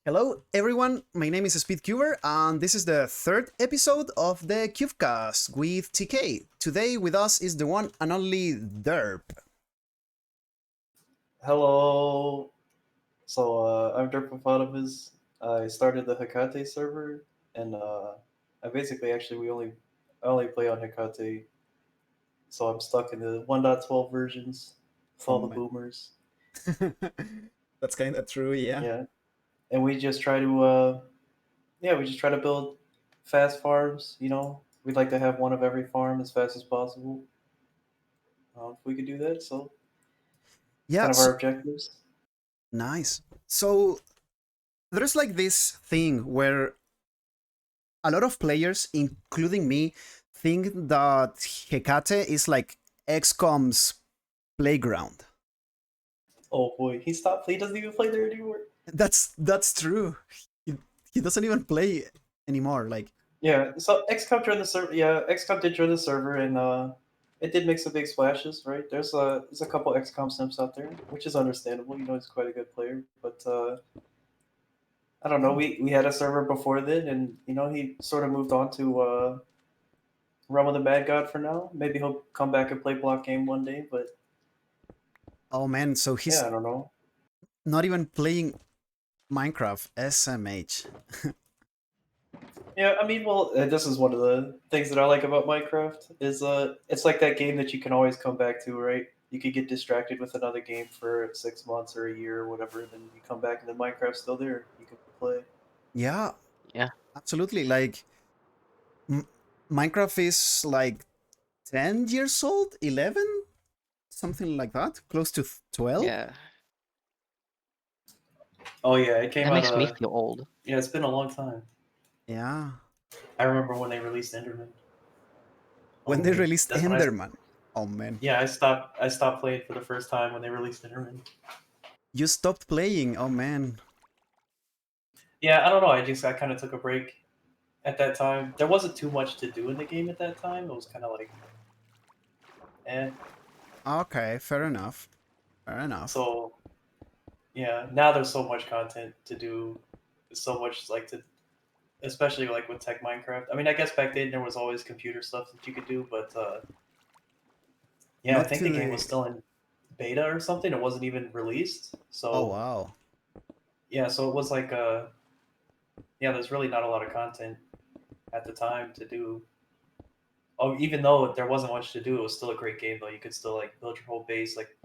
Hello, everyone. My name is SpeedCuber, and this is the third episode of the Cubecast with TK. Today, with us is the one and only Derp. Hello. I'm Derpapottamus. I started the Hecate server, and I basically actually I only play on Hecate, so I'm stuck in the 1.12 versions with Oh all the man, boomers. that's kind of true, yeah. Yeah, and we just try to we just try to build fast farms. We'd like to have one of every farm as fast as possible. If we could do that, so it's Yeah, kind of our objectives. nice. So there's like this thing where a lot of players, including me, think that Hecate is like XCOM's playground. Oh boy, he stopped. He doesn't even play there anymore. That's true. He, he doesn't even play anymore. Like, Yeah, so XCOM joined the server. Yeah, XCOM did join the server, and it did make some big splashes, right? There's a couple XCOM simps out there, which is understandable. He's quite a good player, but I don't know. We had a server before then, and he sort of moved on to Realm of the Mad God for now. Maybe he'll come back and play Block Game one day, but oh man, so yeah, he's I don't know. not even playing Minecraft SMH. Yeah, I mean, well, this is one of the things that I like about Minecraft is it's like that game that you can always come back to, right? You could get distracted with another game for 6 months or a year or whatever, then you come back and then Minecraft's still there. You can play. Yeah, Yeah. absolutely. Like M- Minecraft is like 10 years old, 11, something like that, close to 12. Yeah. Oh yeah, it came That out. makes me feel old. Yeah, it's been a long time. Yeah, I remember when they released Enderman. when Oh they man, released that's when I. Enderman. Oh man, Yeah, I stopped playing for the first time when they released Enderman. you stopped playing. Oh man. Yeah, I don't know. I kind of took a break at that time. There wasn't too much to do in the game at that time. It was kind of like, eh. Okay, fair enough. Fair enough. So yeah, now there's so much content to do, so much like to, especially like with Tech Minecraft. I mean, I guess back then there was always computer stuff that you could do, but yeah, I Not think to the game was the. still in beta or something. It wasn't even released, Oh so wow. yeah, so it was like yeah, there's really not a lot of content at the time to do. Oh, even though there wasn't much to do, it was still a great game though. You could still like build your whole base. Like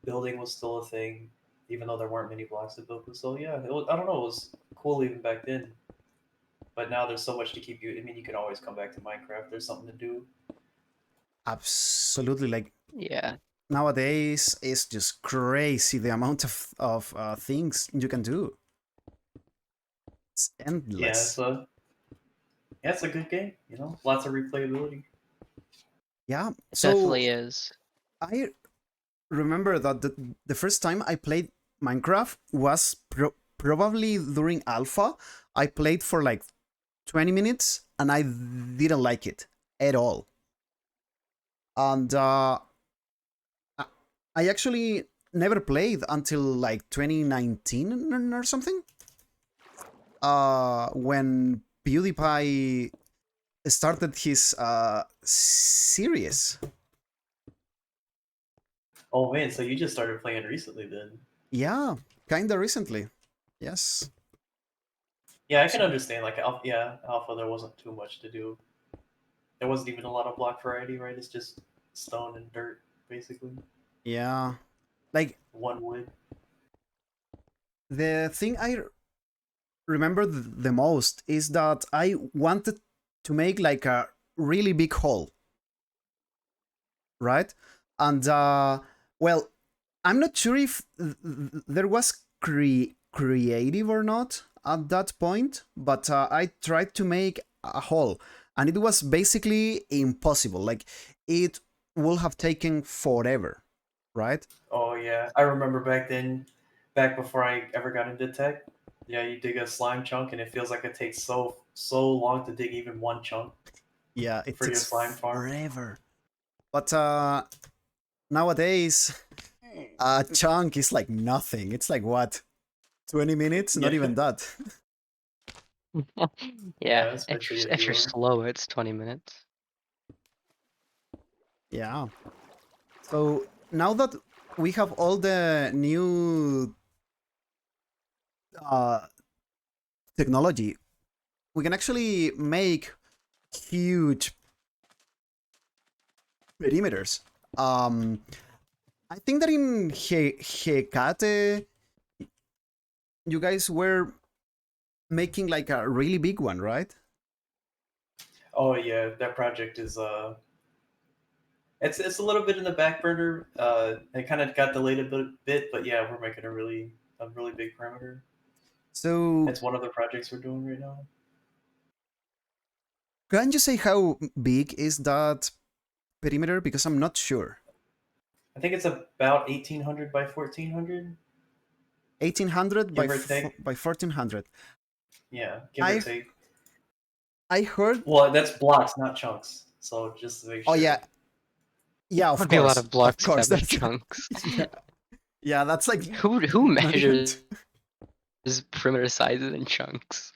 building was still a thing, even though there weren't many blocks to build. So yeah, I don't know. It was cool even back then. But now there's so much to keep you. I mean, you can always come back to Minecraft. There's something to do. Absolutely. Like Yeah. nowadays, it's just crazy the amount of things you can do. It's Yeah, endless. it's a good game. Lots of replayability. Yeah. It So definitely is. I remember that the first time I played Minecraft was probably during alpha. I played for like 20 minutes and I didn't like it at all. And I I actually never played until like 2019 or something. When PewDiePie started his series. Oh man, so you just started playing recently then? Yeah, kinda recently. Yes. Yeah, I can So understand. Like, yeah, Alpha, there wasn't too much to do. There wasn't even a lot of block variety, right? It's just stone and dirt, basically. yeah, like One wood. the thing I remember the most is that I wanted to make like a really big hole, right? And well, I'm not sure if there was creative or not at that point, but I tried to make a hole, and it was basically impossible. Like it would have taken forever, right? Oh yeah, I remember back then, back before I ever got into tech. Yeah, you dig a slime chunk, and it feels like it takes so long to dig even one chunk Yeah, it for your takes slime farm. forever. But nowadays, a chunk is like nothing. It's like what? 20 minutes, not Yeah. even that. Yeah, If especially you're, if if you're you slow, it's 20 minutes. Yeah. So now that we have all the new uh, technology, we can actually make huge perimeters. I think that in Hecate, you guys were making like a really big one, right? Oh yeah, that project is it's a little bit in the back burner. It kind of got delayed a bit, but yeah, we're making a really big perimeter. So It's one of the projects we're doing right now. can you say how big is that perimeter? Because I'm not sure. I think it's about 1800 by 1400, 1800 give or take. by 1400. Yeah, give or I take. I heard. Well, that's blocks, not chunks. So just to make Oh sure. yeah, yeah. That would be a lot of Of blocks course. instead of That's chunks. yeah, yeah. That's like Who not even. measures perimeter sizes in chunks?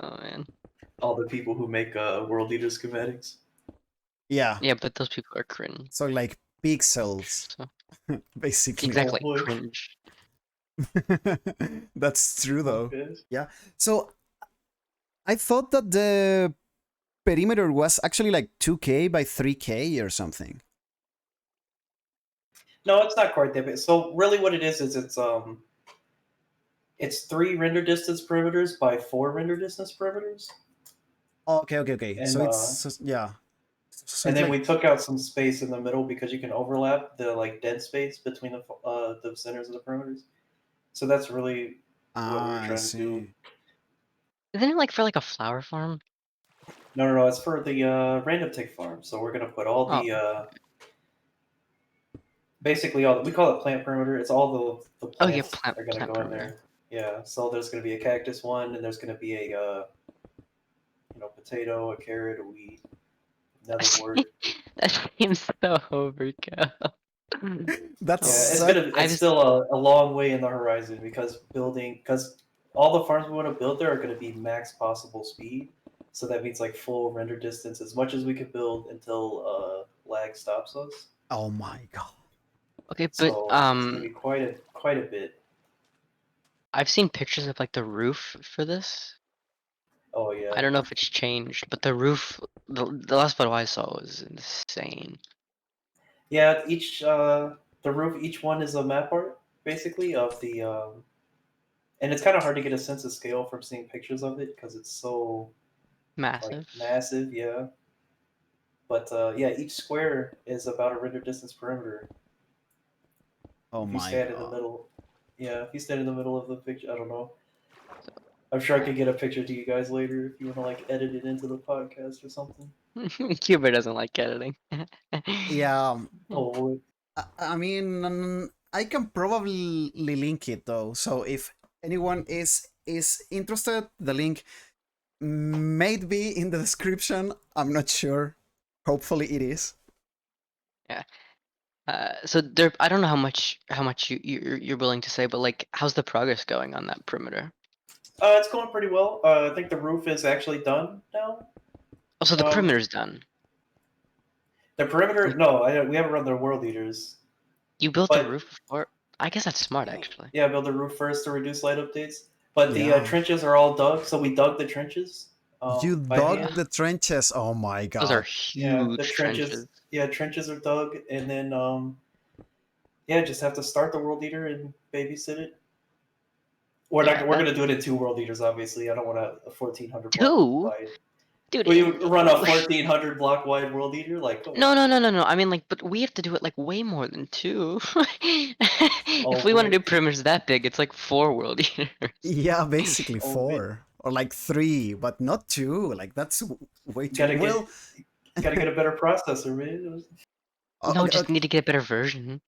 Oh man. All the people who make World Eater schematics. Yeah. Yeah, but those people are cringe. So like pixels, So, basically. exactly, boy. cringe. That's true though. Okay. Yeah. So I thought that the perimeter was actually like 2K by 3K or something. No, it's not quite that big. So really, what it is it's 3 render distance perimeters by 4 render distance perimeters, Oh, okay, okay, okay. and So it's yeah. So and it's then we like took out some space in the middle because you can overlap the like dead space between the centers of the perimeters. So that's really what we were I trying to do. see. Isn't it like for like a flower farm? No, it's for the random tick farm. So we're gonna put all Oh, the basically all we call it plant perimeter. It's all the oh yeah, plants plant are gonna plant go in perimeter. there. Yeah. So there's gonna be a cactus one, and there's gonna be a potato, a carrot, a weed, another wort. That seems so overkill. That's Yeah, Oh, such. I it's was still a long way in the horizon because all the farms we want to build there are going to be max possible speed. So that means like full render distance as much as we can build until lag stops us. Oh my god. okay, but So it's going to be quite a bit. I've seen pictures of like the roof for this. Oh yeah, I don't know if it's changed, but the roof, the last photo I saw was insane. yeah. Each the roof, each one is a map art basically of the and it's kind of hard to get a sense of scale from seeing pictures of it because it's so like Massive. massive. Yeah. But yeah, each square is about a render distance perimeter. Oh If you my stand in the god. middle, yeah, if you stand in the middle of the picture, I don't know. I'm sure I could get a picture to you guys later if you want to like edit it into the podcast or something. Cuber doesn't like editing. Yeah. Oh, I mean, I can probably link it though. So if anyone is interested, the link may be in the description. I'm not sure. Hopefully it is. Yeah. So there, I don't know how much you're willing to say, but like, how's the progress going on that perimeter? it's going pretty well. I think the roof is actually done now. Oh, so the Um, perimeter's done. the perimeter, Like, no, we haven't run the world eaters, you built the but roof before? I guess that's smart, actually. yeah, build the roof first to reduce light updates. But the Yeah. trenches are all dug, so we dug the trenches You by dug hand. the trenches. Oh my Those are god. Yeah, the huge trenches. trenches. Yeah, trenches are dug, and then yeah, just have to start the world eater and babysit it. We're Yeah, not. We're gonna do it in 2 world eaters. Obviously, I don't want a 1400 block two, wide. dude. Will you run a 1400 block wide world eater? Like, come No, on. no, no, no, no. I mean, like, but we have to do it like way more than two. Oh If we want to boy. do perimeters that big, it's like 4 world eaters. Yeah, basically Oh, man. 4 or like 3, but not 2. Like that's way too Gotta get well. gotta get a better processor, man. No, Okay, just need to get a better version.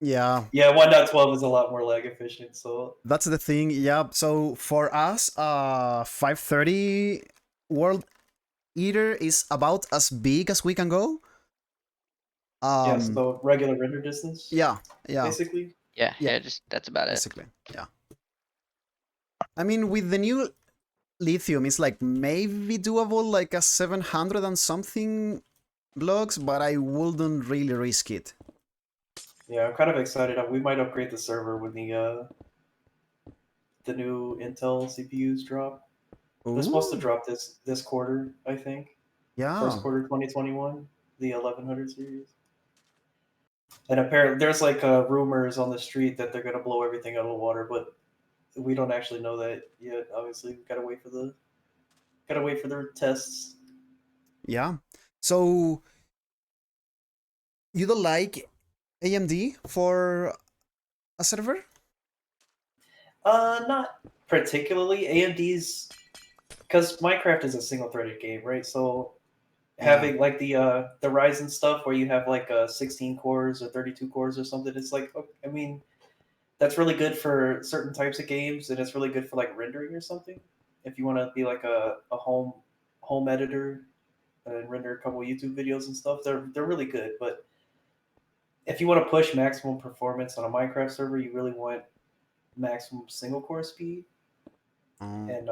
yeah, Yeah, 1.12 is a lot more lag efficient. So that's the thing. Yeah, so for us, 530 World Eater is about as big as we can go. yeah, Um, so regular render distance, yeah, yeah, basically. Yeah, yeah, yeah, just that's about it. basically, yeah. I mean, with the new lithium, it's like maybe doable, like a 700 and something blocks, but I wouldn't really risk it. Yeah, I'm kind of excited. We might upgrade the server when the new Intel CPUs drop. They're supposed to Ooh, drop this quarter, I think. yeah. First quarter 2021, the 1100 series. And apparently, there's like rumors on the street that they're gonna blow everything out of the water, but we don't actually know that yet. Obviously, we gotta wait for the tests. Yeah. So you don't like AMD for a server? Not particularly. AMD's because Minecraft is a single-threaded game, right? So Yeah. having like the Ryzen stuff where you have like 16 cores or 32 cores or something, it's like I mean that's really good for certain types of games, and it's really good for like rendering or something. If you want to be like a home editor and render a couple YouTube videos and stuff, they're really good. But if you want to push maximum performance on a Minecraft server, you really want maximum single core speed. Oh, And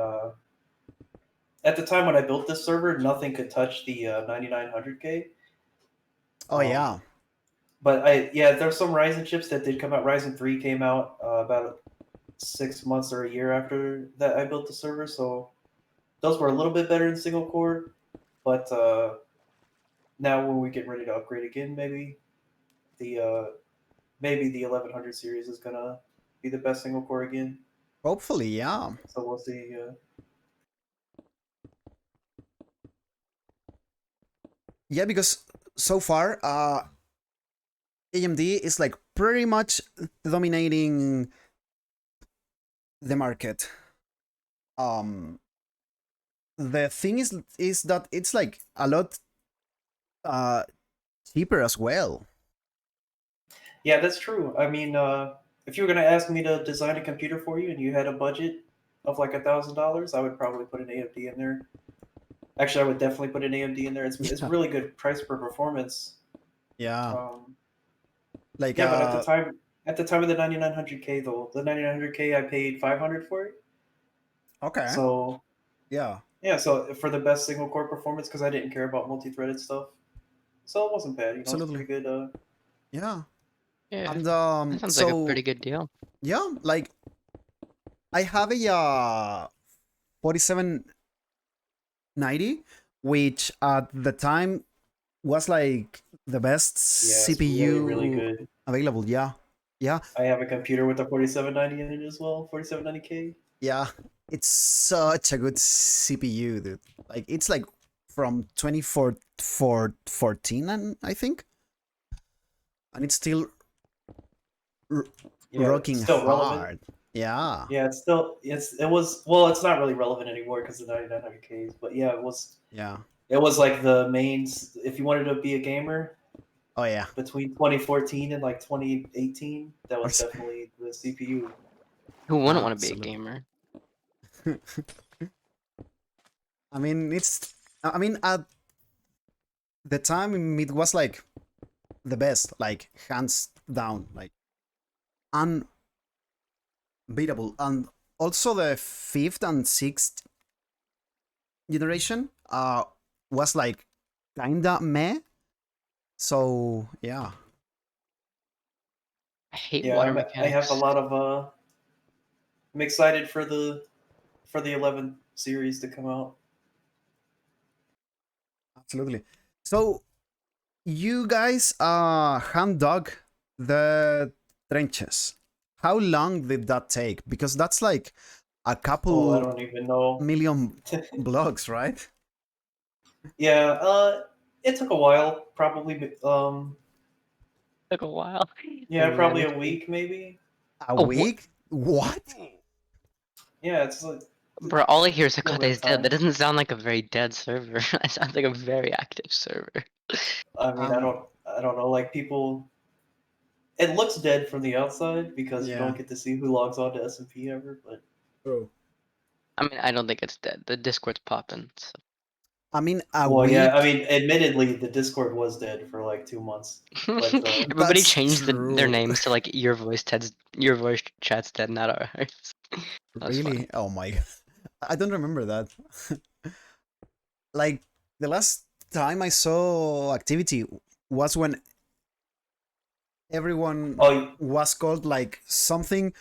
at the time when I built this server, nothing could touch the 9900K. oh Um, yeah. but there's some Ryzen chips that did come out. Ryzen 3 came out about 6 months or a year after that I built the server, so those were a little bit better in single core. But now when we get ready to upgrade again, the uh, maybe the 1100 series is gonna be the best single core again. Hopefully, yeah. So we'll see. Yeah, because so far, AMD is like pretty much dominating the market. Um, the thing is that it's like a lot uh cheaper as well. Yeah, that's true. I mean, if you were gonna ask me to design a computer for you and you had a budget of like $1,000, I would probably put an AMD in there. Actually, I would definitely put an AMD in there. It's Yeah. really good price per performance. Yeah. Um, Like yeah, but at the time of the 9900K though, the 9900K I paid 500 for it. okay. So Yeah. yeah, so for the best single core performance because I didn't care about multi-threaded stuff, so it wasn't bad. It's Absolutely. pretty good. Yeah. Yeah, And that sounds like a so pretty good deal. yeah, like I have a 4790, which at the time was like the best Yeah, it's really CPU good. available. Yeah. Yeah. I have a computer with a 4790 in it as well, 4790K. Yeah. It's such a good CPU, dude. Like it's like from 2014, and I think, and it's still r- Yeah, it's rocking still relevant. hard. Yeah. Yeah, it's not really relevant anymore because of the 9900Ks. But yeah, Yeah. it was like the mains. If you wanted to be a gamer Oh yeah. between 2014 and like 2018, that was Course. definitely the CPU. Who wouldn't want to be a Absolutely. gamer? I mean, I mean, at the time, it was like the best, like hands down, like unbeatable. And also the fifth and sixth generation was like kinda meh. So yeah. I hate Yeah, water I have a mechanics. lot of. I'm excited for the 11 series to come out. Absolutely. So you guys hand dug the trenches. How long did that take? Because that's like a Oh, I couple don't even know. million blocks, right? Yeah, it took a while. Probably, Took a while. We yeah, probably a managed to. week maybe. A Oh, what? week? What? Yeah, it's like Bro, all I hear is a little bit Hakote's of dead. That time. doesn't sound like a very dead server. That sounds like a very active server. I mean, Um, I don't know. Like people, it looks dead from the outside because you yeah. don't get to see who logs on to SMP ever. But True. I mean, I don't think it's dead. The Discord's popping. So. I mean, a well, yeah, I week? mean, admittedly, the Discord was dead for like 2 months. But Everybody That's changed their true. names to like your voice chat's dead, not ours. That was Really? funny. Oh my god. I don't remember that. Like the last time I saw activity was when everyone Oh, was called like something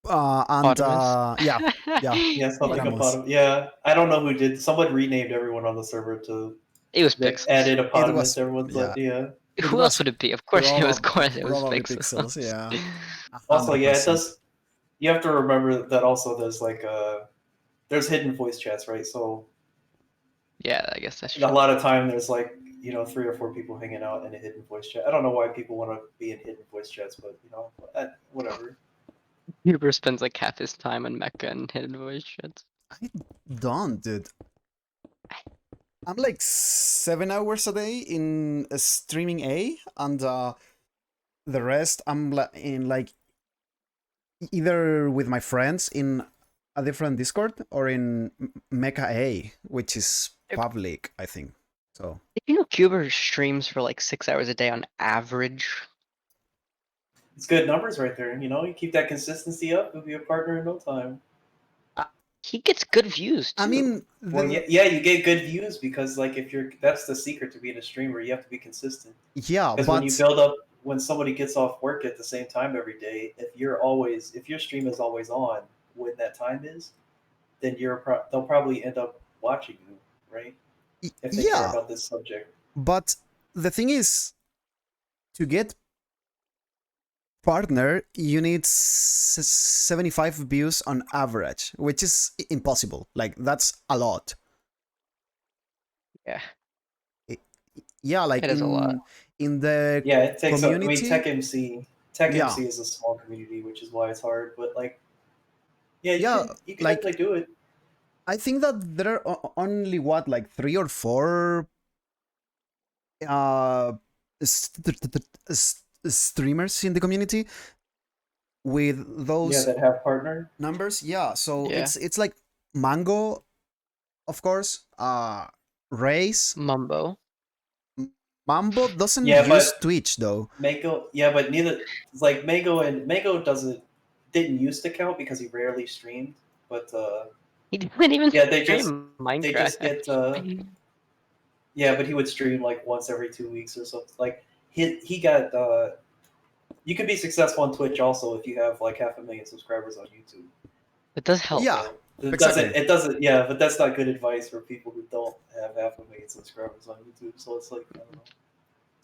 and Potamus. yeah, yeah, something Potamus. about him. Yeah, I don't know who did. Someone renamed everyone on the server to It was they Pixels. added It Eponymous. was Everyone's like, yeah, yeah. it Who else was would it be? Of course it was. It was probably Pixels. Pixels, yeah. Also, yeah, it 100%. does. You have to remember that also there's like there's hidden voice chats, right? So Yeah, I guess that's a true. lot of time there's like 3 or 4 people hanging out in a hidden voice chat. I don't know why people want to be in hidden voice chats, but whatever. Huber spends like half his time on Mecha and hidden voice shits. I don't, dude. I'm like 7 hours a day in streaming A, and the rest I'm in like either with my friends in a different Discord or in Mecha A, which is public, I think. So Did you know Cuber streams for like 6 hours a day on average? It's good numbers right there. You keep that consistency up, you'll be a partner in no time. He gets good views too. I mean, Well, yeah, you get good views because like if you're that's the secret to being a streamer. You have to be consistent. yeah, Because when you but build up, when somebody gets off work at the same time every day, if your stream is always on when that time is, then they'll probably end up watching you, right? If they care yeah, about this subject. but the thing is, to get partner, you need 75 views on average, which is impossible. Like that's a lot. Yeah, Yeah, like it is a lot. in the Yeah, it takes. I mean, community. Tech Yeah, MC is a small community, which is why it's hard. But like, yeah, yeah, you can like definitely do it. I think that there are only what, like 3 or 4 uh streamers in the community with Yeah, those that have partner. numbers. Yeah, so Yeah, it's like Mango, of course, Race. Mumbo. Mambo doesn't Yeah, use but Twitch though. Mako. Yeah, but neither. It's like Mako didn't used to count because he rarely streamed. But He didn't even yeah, stream they just Minecraft. get yeah, but he would stream like once every 2 weeks or something. Like he got you can be successful on Twitch also if you have like 500,000 subscribers on YouTube. It does help. But Yeah, it exactly. doesn't yeah, but that's not good advice for people who don't have 500,000 subscribers on YouTube. So it's like I don't know.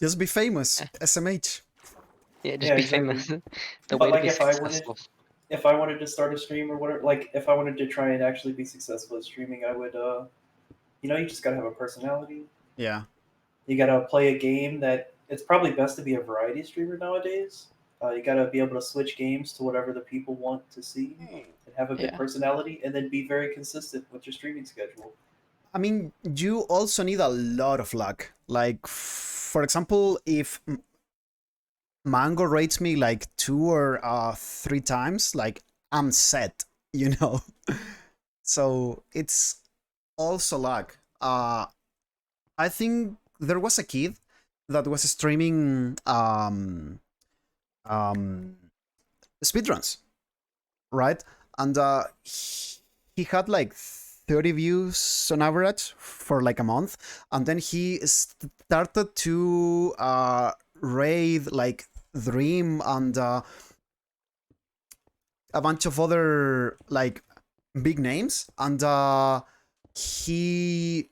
Just be famous, Yeah, SMH. yeah, just Yeah, be exactly. famous. The But way to like be successful. if I wanted to start a stream or whatever, like if I wanted to try and actually be successful at streaming, I would you just gotta have a personality. Yeah, You gotta play a game that it's probably best to be a variety streamer nowadays. You gotta be able to switch games to whatever the people want to see and have a good Yeah, personality, and then be very consistent with your streaming schedule. I mean, you also need a lot of luck. Like, for example, if Mango rates me like 2 or 3 times, like I'm set, you know. So it's also luck. I think there was a kid that was streaming um speedruns, right? And he had like 30 views on average for like a month, and then he started to raid like Dream and a bunch of other like big names, and he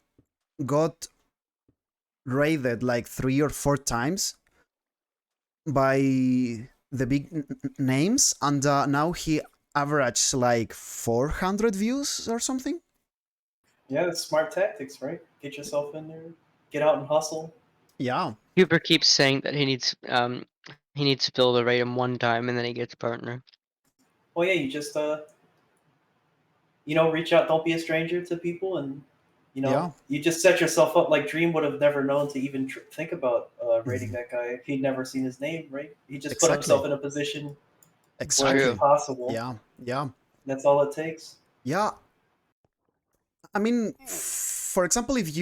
got raided like 3 or 4 times by the big names, and now he averaged like 400 views or something. Yeah, it's smart tactics, right? Get yourself in there, get out and hustle. Yeah, Huber keeps saying that he needs to build a raid one time and then he gets a partner. Well, yeah, you just reach out. Don't be a stranger to people, and yeah, you just set yourself up. Like Dream would have never known to even think about rating that guy if he'd never seen his name. Right? He just put himself exactly, in a position It's where it's exactly. true. possible. Yeah, yeah, That's all it takes. yeah. I mean, for example, if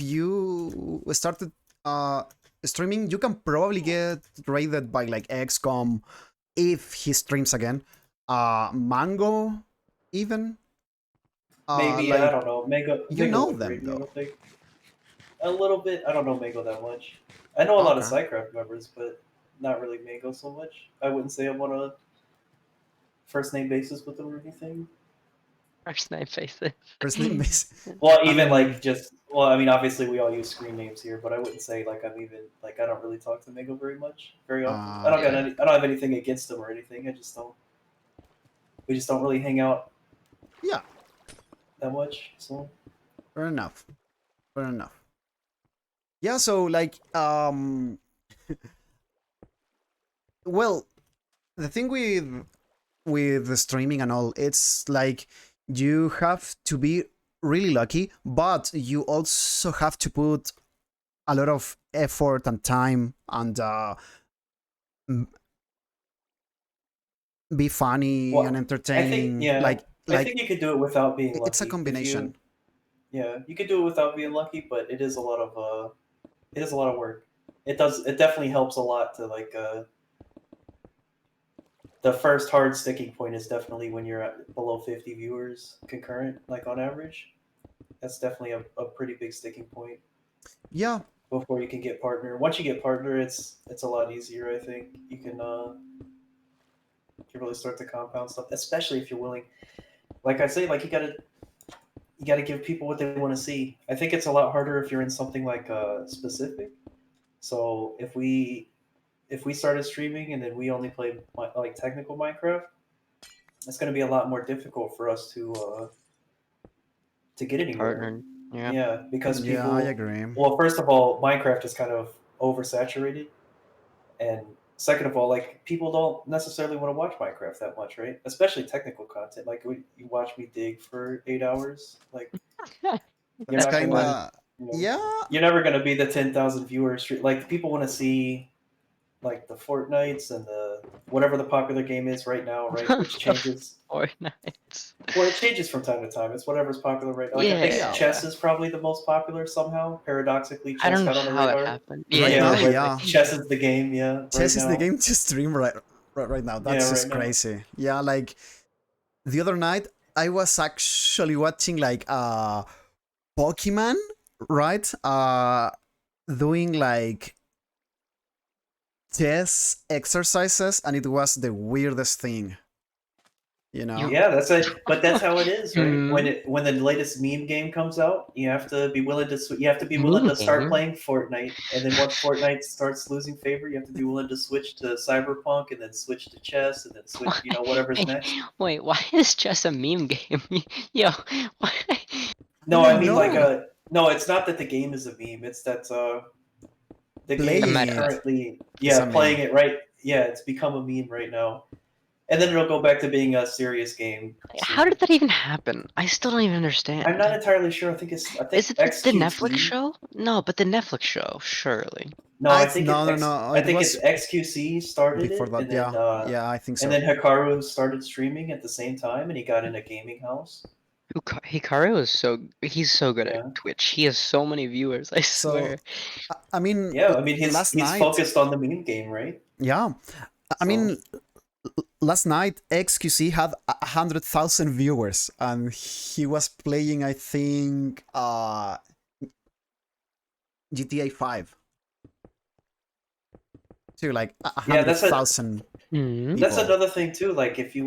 you started streaming, you can probably get raided by like XCOM if he streams again. Mango, even. Maybe I Like don't know. Mango you Mango know would them break me. I though. don't think a little bit. I don't know Mango that much. I know a lot of Okay. Psycraft members, but not really Mango so much. I wouldn't say I'm on a first name basis with them or anything. First name faces. First name base. Well, I even mean, like just well, I mean, obviously we all use screen names here, but I wouldn't say like I'm even like I don't really talk to Mango very much, very often. I don't got Yeah. any. I don't have anything against him or anything. I just don't. We just don't really hang out yeah, that much. So fair enough. Fair enough. Yeah, so like well, the thing with the streaming and all, it's like you have to be really lucky, but you also have to put a lot of effort and time and m- be funny and well, I think entertaining. yeah, I Like think you could do it without being it's a lucky. If you combination. yeah, you could do it without being lucky, but it is a lot of it is a lot of work. It does. It definitely helps a lot to like the first hard sticking point is definitely when you're at below 50 viewers concurrent, like on average. That's definitely a pretty big sticking point Yeah, before you can get partner. Once you get partner, it's a lot easier. I think you can really start to compound stuff, especially if you're willing. Like I say, like you gotta give people what they want to see. I think it's a lot harder if you're in something like specific. So if we started streaming and then we only played like technical Minecraft, it's going to be a lot more difficult for us to get anywhere. Partner. Yeah. Yeah, because yeah, I people. agree. Well, first of all, Minecraft is kind of oversaturated, and second of all, like people don't necessarily want to watch Minecraft that much, right? Especially technical content. Like you watch me dig for 8 hours, like you're That's not kind gonna, of you know, yeah. you're never gonna be the 10,000 viewers. Like people want to see like the Fortnites and the whatever the popular game is right now, right? Which changes. Fortnite. Well, it changes from time to time. It's whatever's popular right now. Like I think Yeah, Yeah. chess is probably the most popular somehow. Paradoxically, I chess don't know got on the how it radar. happened. right Yeah, Yeah, now, right. right. Like, yeah. Chess is the game. Yeah, right Chess is the now. game to stream right now. Yeah, That's right just now. crazy. Yeah, like the other night I was actually watching like Pokemon, right? Doing like chess exercises, and it was the weirdest thing, you you. know? Yeah, that's it. But that's how it is, right? Hmm. When the latest meme game comes out, you have to be willing to you have to be willing Meme to start game. playing Fortnite, and then once Fortnite starts losing favor, you have to be willing to switch to Cyberpunk, and then switch to chess, and then switch, whatever's next. Wait, why is chess a meme game? Yo, why? I No, I mean, mean like no, no, it's not that the game is a meme. It's that the game The playing is meta. it currently is a playing meme. it right. Yeah, it's become a meme right now, and then it'll go back to being a serious game How soon. did that even happen? I still don't even I'm not understand. entirely sure. I Is think it the Netflix XQC. show? No, but the Netflix show, surely. No, I think No, no, no. I It think it's was XQC started before it, that. Yeah, yeah, I think and so. then Hikaru started streaming at the same time, and he got in a gaming house. Hikaru is he's so good at Yeah, Twitch. He has so many viewers, I So, swear. I mean, yeah. I mean, last he's night, focused on the meme game, right? yeah, I So mean, last night XQC had 100,000 viewers, and he was playing, I think, GTA 5 to like a yeah, hundred thousand Hmm. that's people. another thing too. Like if you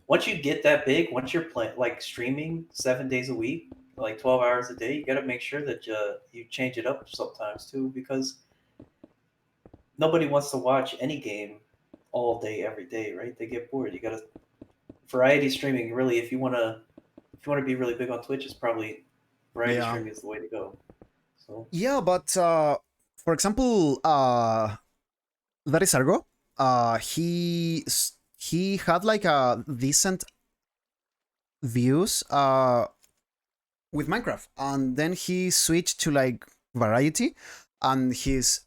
once you get that big, once you're playing like streaming 7 days a week, like 12 hours a day, you got to make sure that you change it up sometimes too, because nobody wants to watch any game all day every day, right? They get bored. You got to variety streaming. Really, if you want to be really big on Twitch, it's probably variety Yeah, streaming is the way to go. So yeah, but for example, that is Argo. He had like a decent views with Minecraft, and then he switched to like variety, and his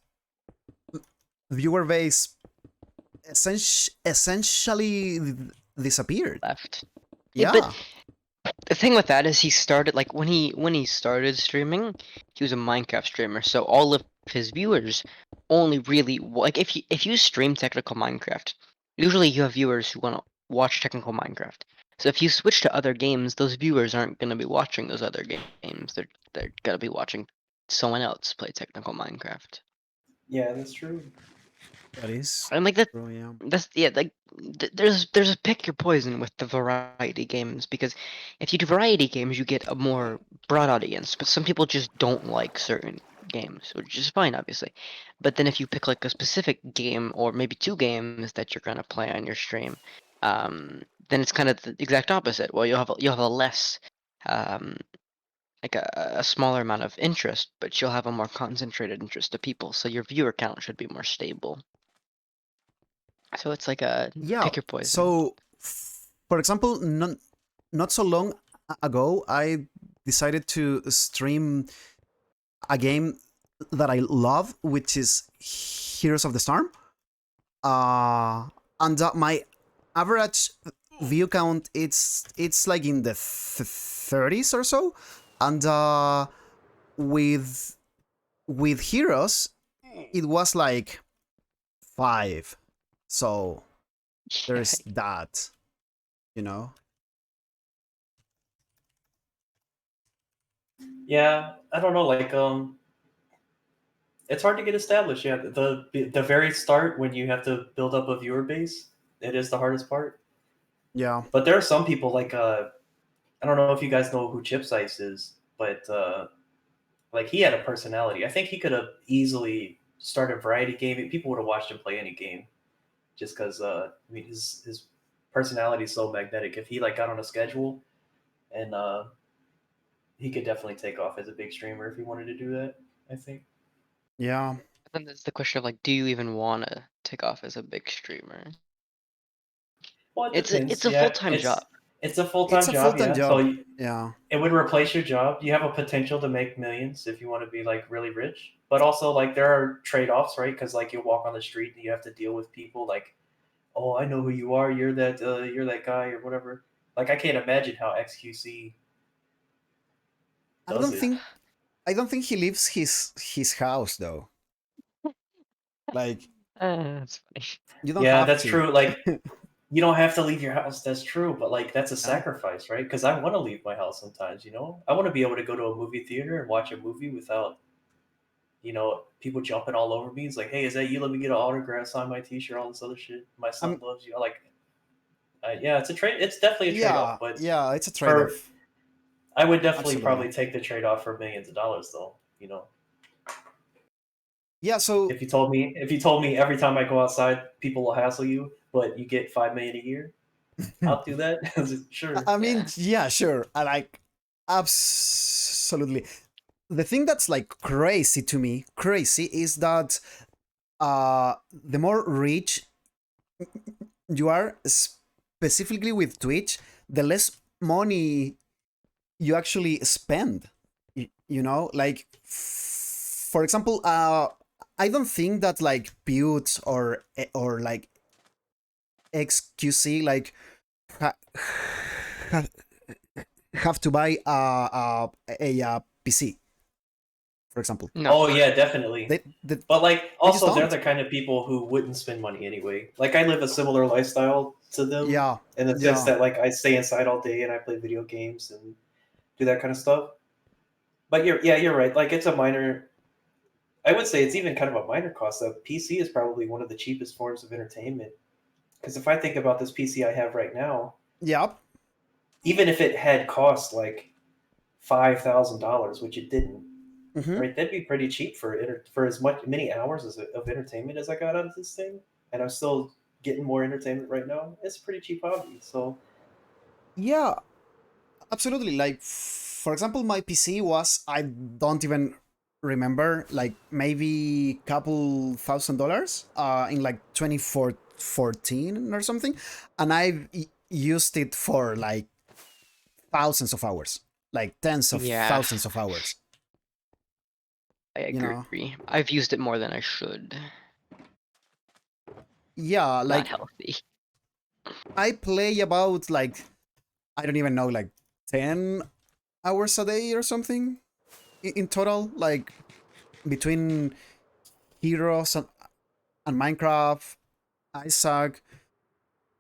viewer base essentially disappeared. Left. Yeah, but Yeah, the thing with that is he started like when he started streaming, he was a Minecraft streamer, so all of his viewers only really like if you stream technical Minecraft, usually you have viewers who want to watch technical Minecraft. So if you switch to other games, those viewers aren't going to be watching those other games. They're going to be watching someone else play technical Minecraft. Yeah, that's true. That is And like that, true, yeah. that's yeah. Like there's a pick your poison with the variety games, because if you do variety games, you get a more broad audience. But some people just don't like certain games, which is fine, obviously. But then if you pick like a specific game or maybe two games that you're gonna play on your stream, then it's kind of the exact opposite. Well, you'll have a less like a smaller amount of interest, but you'll have a more concentrated interest of people. So your viewer count should be more stable. So it's like a Yeah. pick your poison. So, for example, not so long ago, I decided to stream a game that I love, which is Heroes of the Storm. And my average view count it's like in the 30s or so, and with Heroes it was like 5. So there's that, you know. Yeah, I don't know. Like, it's hard to get established. Yeah, the very start when you have to build up a viewer base, it is the hardest part. Yeah. But there are some people like I don't know if you guys know who Chips Ice is, but like he had a personality. I think he could have easily started variety gaming. People would have watched him play any game, just because I mean his personality is so magnetic. If he like got on a schedule, and he could definitely take off as a big streamer if he wanted to do that. I think. Yeah. Then there's the question of like, do you even want to take off as a big streamer? Well, it It's depends. a Yeah, full-time job. it's a full time It's a job. full-time Yeah, job. so Yeah. it would replace your job. You have a potential to make millions if you want to be like really rich, but also like there are trade offs, right? Because like you walk on the street and you have to deal with people like, oh, I know who you are. You're that guy or whatever. Like I can't imagine how XQC I does don't it. think I don't think he leaves his house though. Like, That's funny. you don't Yeah, have that's to. true. Like you don't have to leave your house. That's true, but like that's a Yeah. sacrifice, right? Because I want to leave my house sometimes. I want to be able to go to a movie theater and watch a movie without people jumping all over me. It's like, hey, is that you? Let me get an autograph, sign my T-shirt, all this other shit. My son Um. loves you. I like, yeah, it's a trade. It's definitely a trade-off, Yeah. but Yeah. It's a for trade-off. I would definitely Absolutely. probably take the trade-off for millions of dollars, though. Yeah. So If you told me every time I go outside, people will hassle you, but you get 5 million a year, I'll do that. Sure. I mean, Yeah. yeah, sure. I like absolutely. The thing that's like crazy is that the more rich you are, specifically with Twitch, the less money you actually spend. Like for example, I don't think that like Butte or like XQC like ha- ha- have to buy a PC, for example. No. Oh yeah, definitely. But like, They just also they're don't. the kind of people who wouldn't spend money anyway. Like I live a similar lifestyle to them Yeah, in the sense yeah. that like I stay inside all day and I play video games and do that kind of stuff. But you're right. Like it's a minor. I would say it's even kind of a minor cost. A PC is probably one of the cheapest forms of entertainment. Because if I think about this PC I have right now, Yep. even if it had cost like $5,000, which it didn't, Mm-hmm. right? That'd be pretty cheap for as many hours of entertainment as I got out of this thing, and I'm still getting more entertainment right now. It's a pretty cheap hobby. So Yeah, absolutely. Like, for example, my PC was, I don't even remember, like maybe couple $1,000 in like 2014 or something. And I've used it for like thousands of hours, like tens of Yeah, thousands of hours, I you know? agree. I've used it more than I should. Yeah, Not like healthy. I play about like, I don't even know, like 10 hours a day or something in total, like between Heroes and Minecraft, Isaac.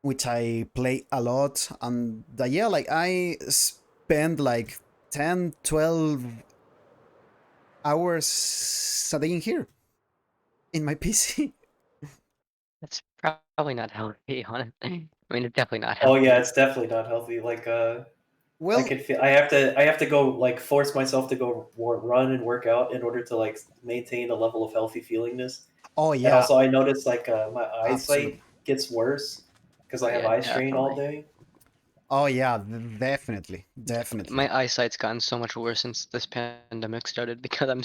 which I play a lot. And yeah, like I spend like 10, 12 hours a day in here in my PC. That's probably not healthy, honestly. I mean, it's definitely not Oh healthy. yeah, it's definitely not healthy. Like I Well, could feel I have to go like force myself to go run and work out in order to like maintain a level of healthy feelingness. oh And yeah, also I noticed like my eyesight absolutely. gets worse because Oh I have yeah, eye strain all definitely. day. Oh yeah, definitely, Definitely. definitely. My eyesight's gotten so much worse since this pandemic started because I'm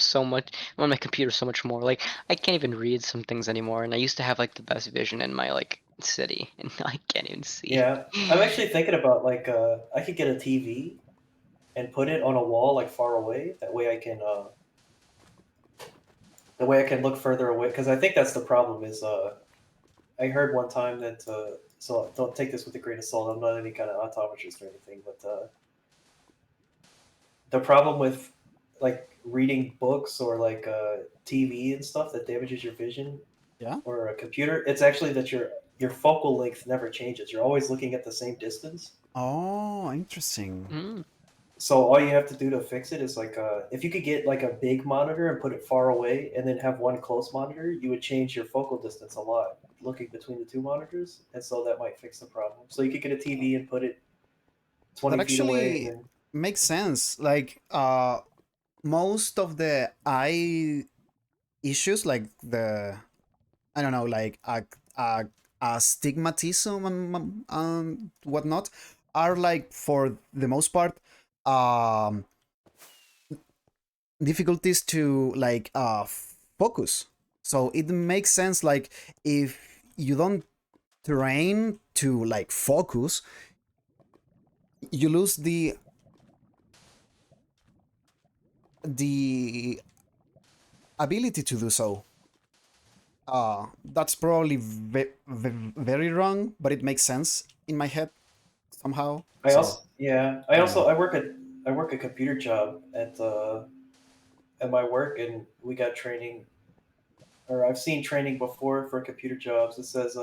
on my computer so much more. Like I can't even read some things anymore, and I used to have like the best vision in my like city, and I can't even see. Yeah, I'm actually thinking about like I could get a TV and put it on a wall like far away. That way I can look further away because I think that's the problem. Is I heard one time that so don't take this with a grain of salt. I'm not any kind of optometrist or anything, but the problem with like reading books or like TV and stuff that damages your vision Yeah. or a computer, it's actually that your focal length never changes. You're always looking at the same distance. Oh, interesting. Mm. So all you have to do to fix it is like if you could get like a big monitor and put it far away, and then have one close monitor, you would change your focal distance a lot looking between the two monitors, and so that might fix the problem. So you could get a TV and put it That 20 feet away, and actually then makes sense. Like, most of the eye issues, like the I don't know, like a astigmatism and whatnot, are like for the most part, um, difficulties to like focus. So it makes sense. Like if you don't train to like focus, you lose the ability to do so. That's probably very wrong, but it makes sense in my head somehow. I So also yeah I don't know. I work a computer job at my work, and we got training, or I've seen training before for computer jobs. It says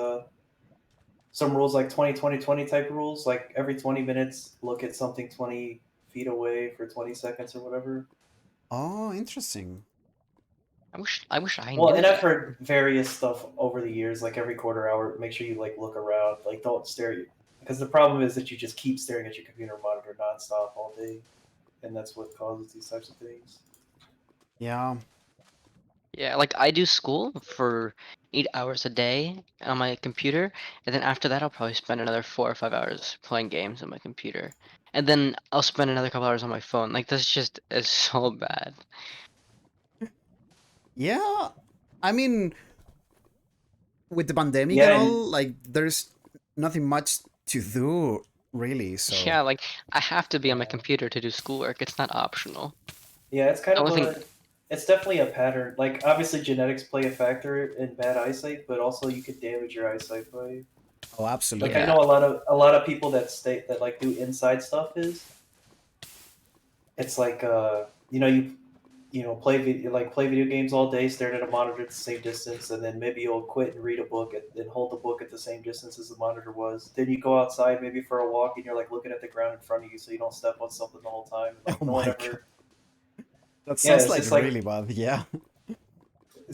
some rules like 20 20 20 type rules, like every 20 minutes look at something 20 feet away for 20 seconds or whatever. Oh, interesting. I wish I Well, knew and I've that. heard various stuff over the years, like every quarter hour, make sure you like look around, like don't stare at you, because the problem is that you just keep staring at your computer monitor nonstop all day, and that's what causes these types of things. Yeah. Yeah, like I do school for 8 hours a day on my computer, and then after that I'll probably spend another 4 or 5 hours playing games on my computer. And then I'll spend another couple hours on my phone. Like this just is so bad. Yeah. I mean, with the pandemic Yeah, and and all, like there's nothing much to do really. So Yeah, like I have to be on my yeah, computer to do schoolwork. It's not optional. yeah, it's kind The of only thing, a, it's definitely a pattern. Like obviously genetics play a factor in bad eyesight, but also you could damage your eyesight by oh, like I absolutely. yeah, know a lot of people that state that like do inside stuff is it's like you know play video games all day staring at a monitor at the same distance, and then maybe you'll quit and read a book and hold the book at the same distance as the monitor was. Then you go outside maybe for a walk and you're like looking at the ground in front of you so you don't step on something the whole time, and like Oh no one my god. ever. That Yeah, sounds it's like just like really bad. Yeah.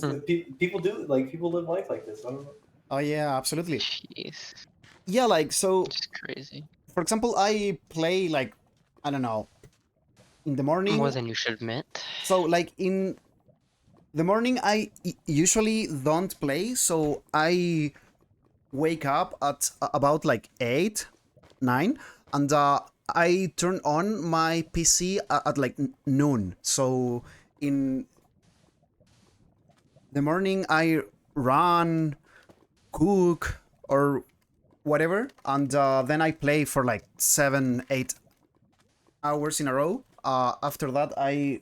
hmm, people do like people live life like this. I don't know. Oh yeah, absolutely. jeez, Yeah, like so it's crazy. for example, I play like I don't know, in the More morning. than you should admit. So like in the morning I usually don't play, so I wake up at about like 8, 9, and I turn on my PC at like noon. So in the morning I run, cook, or whatever, and then I play for like 7, 8 hours in a row. After that I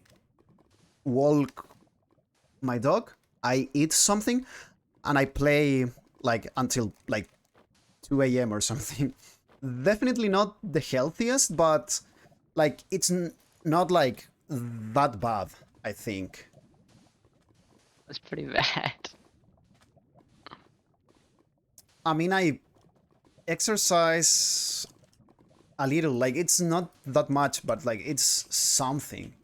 walk my dog, I eat something, and I play like until like 2 a.m. or something. Definitely not the healthiest, but like it's not like that bad, I think. It's pretty bad. I mean, I exercise a little. Like it's not that much, but like it's something.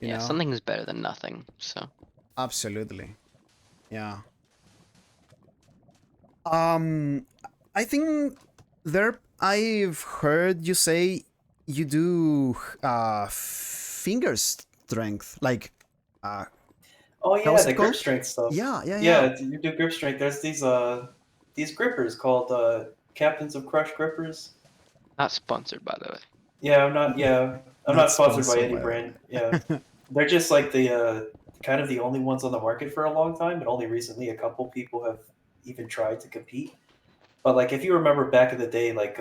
You Yeah, know? something is better than nothing. So Absolutely. Yeah. Um, I think there. I've heard you say you do finger strength, like Oh how yeah, is the it grip called? strength stuff. Yeah, yeah, yeah. Yeah, you do grip strength. There's these grippers called Captains of Crush grippers. not sponsored, by the way. Yeah, I'm not. Yeah, I'm Not not sponsored by sponsored any by the brand. Yeah, way. they're just like the kind of the only ones on the market for a long time, and only recently a couple people have even tried to compete. But like, if you remember back in the day, like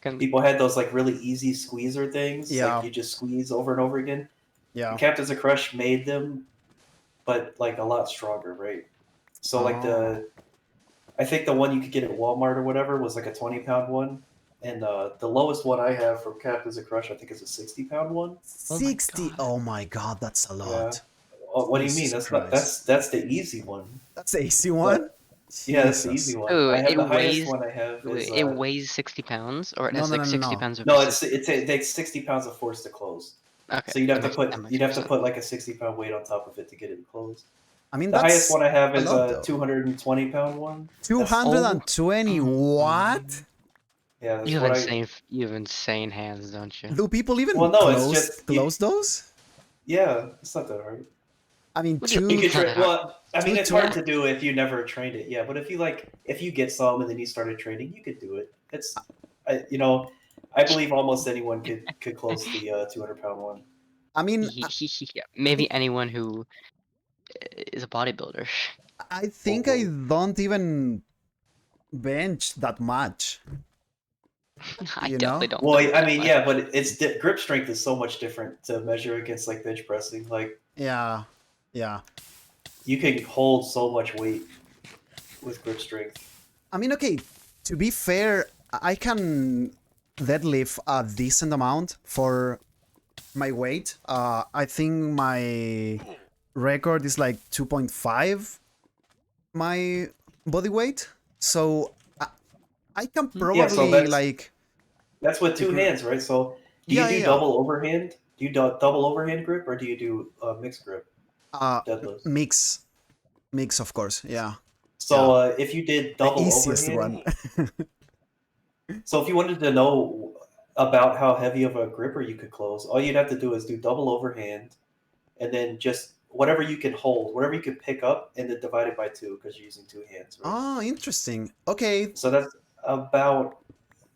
Can people had those like really easy squeezer things, like Yeah, you just squeeze over and over again. The yeah. Captains of Crush made them, but like a lot stronger, right? So like Oh, I think the one you could get at Walmart or whatever was like a 20-pound one, and the lowest one I have from Captains of Crush I think is a 60-pound one. 60. God. Oh my god, that's a Yeah. lot. Oh, what do you mean? Jesus That's not Christ. that's the easy one. That's the easy one? But yeah, that's the easy Jesus. one. Oh, I have it the highest weighs one I have is it weighs 60 pounds, or it No, has no, like no, no, 60 no. pounds of no, resistance. it takes 60 pounds of force to close. Okay, So that makes you'd more have to sense. put like a 60-pound weight on top of it to get it closed. I mean, The highest that's one I have a is lot a though. 220-pound one. That's Oh, 220. What? yeah, that's you have what I. insane hands, don't you? Do people even Well, no, it's just close those? yeah, it's not that hard. I mean, What do you You mean could it's not train. that hard? Well, I mean, it's hard 220. to do if you never trained it. Yeah, but if you get some and then you started training, you could do it. I believe almost anyone could close the 200-pound one. I mean, Yeah, maybe anyone who is a bodybuilder. I Oh think I boy. don't even bench that much, I you definitely know? don't Well, bench I that mean, much. yeah, but grip strength is so much different to measure against like bench pressing. Like Yeah, yeah. you can hold so much weight with grip strength. I mean, okay, to be fair, I can deadlift a decent amount for my weight. I think my record is like 2.5 my body weight. So I can Yeah, so probably like that's with two gr- hands, right? So do you yeah, do yeah, double overhand? Do you do double overhand grip or do you do mixed grip uh deadlifts? mix of course. Yeah. So Yeah. if you did The double easiest overhand, one. so if you wanted to know about how heavy of a gripper you could close, all you'd have to do is do double overhand, and then just whatever you can hold, whatever you can pick up, and then divide it by two because you're using two hands, right? Oh, interesting. Okay. So about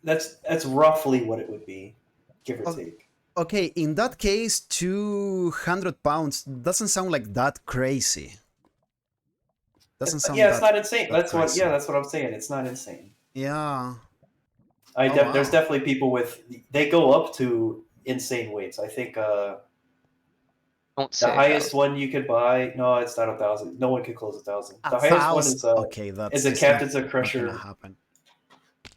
that's roughly what it would be, give or o- take. Okay, in that case, 200 pounds doesn't sound like that crazy. Doesn't sound Yeah, it's not insane. that crazy. That's what I'm saying. It's not insane. Yeah. Oh There's wow. definitely people they go up to insane weights. I think Don't the say highest 1,000. one you could buy, no, it's not 1,000. No one could close 1,000. A The highest one thousand. Okay, is that's a just Captain's of not gonna Crusher. happen.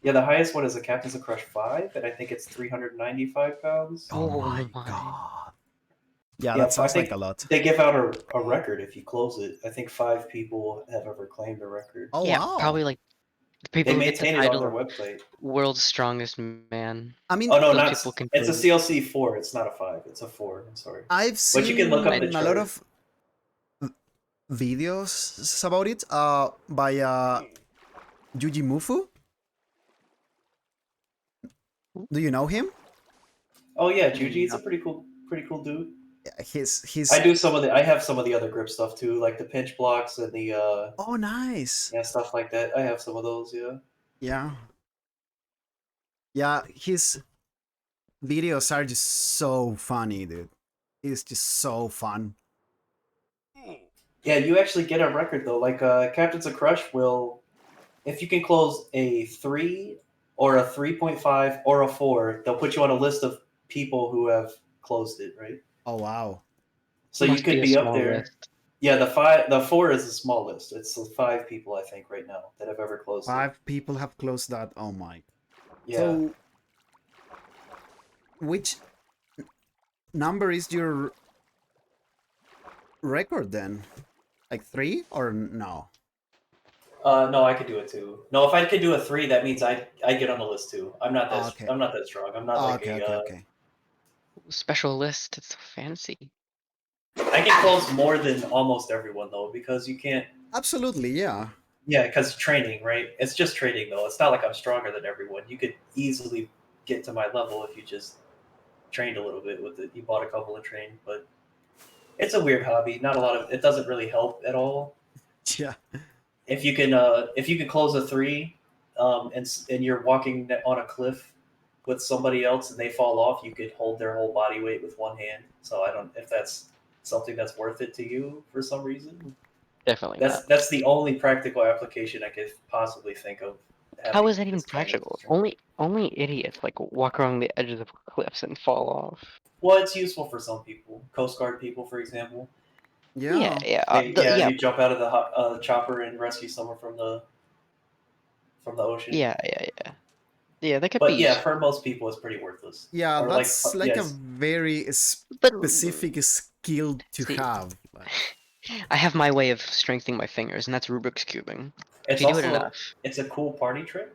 Yeah, the highest one is a Captain's of Crush 5, and I think it's 395 pounds. Oh Oh my my. god. Yeah, Yeah, that I sounds like a think lot. they give out a record if you close it. I think 5 people have ever claimed a record. Oh Yeah, wow. probably like the They people who get the maintain it on title their of website. world's strongest man. I mean, Oh no, Those not people can it's a claim. CLC 4. It's not a 5. It's a 4. I'm sorry, I've but you can look up the seen a lot chart. of videos about it by Yuji Mufu. Do you know him? Oh yeah, Juji, it's No. a pretty cool dude. Yeah, his I have some of the other grip stuff too, like the pinch blocks and the Oh nice. yeah, stuff like that. I have some of those, yeah. Yeah. Yeah, his videos are just so funny, dude. It's just so fun. Yeah, you actually get a record though. Like Captain's of Crush will, if you can close a 3 or a 3.5 or a 4, they'll put you on a list of people who have closed it, right? Oh wow. So you Must be could a be up small there. list. Yeah, the 4 is the small list. It's the 5 people I think right now that have ever closed it. 5 people have closed that. Oh my. Yeah. So which number is your record then? Like 3 or no? No, I could do it too. No, if I could do a 3, that means I get on the list too. I'm not that Okay. I'm not that strong. I'm not like Okay. Okay. Special list. It's so fancy. I can close more than almost everyone though, because you can't. Absolutely. Yeah. Yeah, because training, right? It's just training though. It's not like I'm stronger than everyone. You could easily get to my level if you just trained a little bit with it. You bought a couple and trained, but it's a weird hobby. Not a lot of it doesn't really help at all. Yeah. If you can close a 3, and you're walking on a cliff with somebody else and they fall off, you could hold their whole body weight with one hand. So I don't if that's something that's worth it to you for some reason. Definitely That's not. that's the only practical application I could possibly think of. How is that even this kind of practical? strength. Only idiots like walk along the edges of cliffs and fall off. Well, it's useful for some people. Coast Guard people, for example. Yeah, Yeah. yeah, You jump out of the chopper and rescue someone from the ocean. yeah. That could be But yeah, useful. for most people, it's pretty worthless. Yeah. Or That's like a yes, very But specific skill to see, have. I have my way of strengthening my fingers, and that's Rubik's cubing. If it's you do it also enough, it's a cool party trick.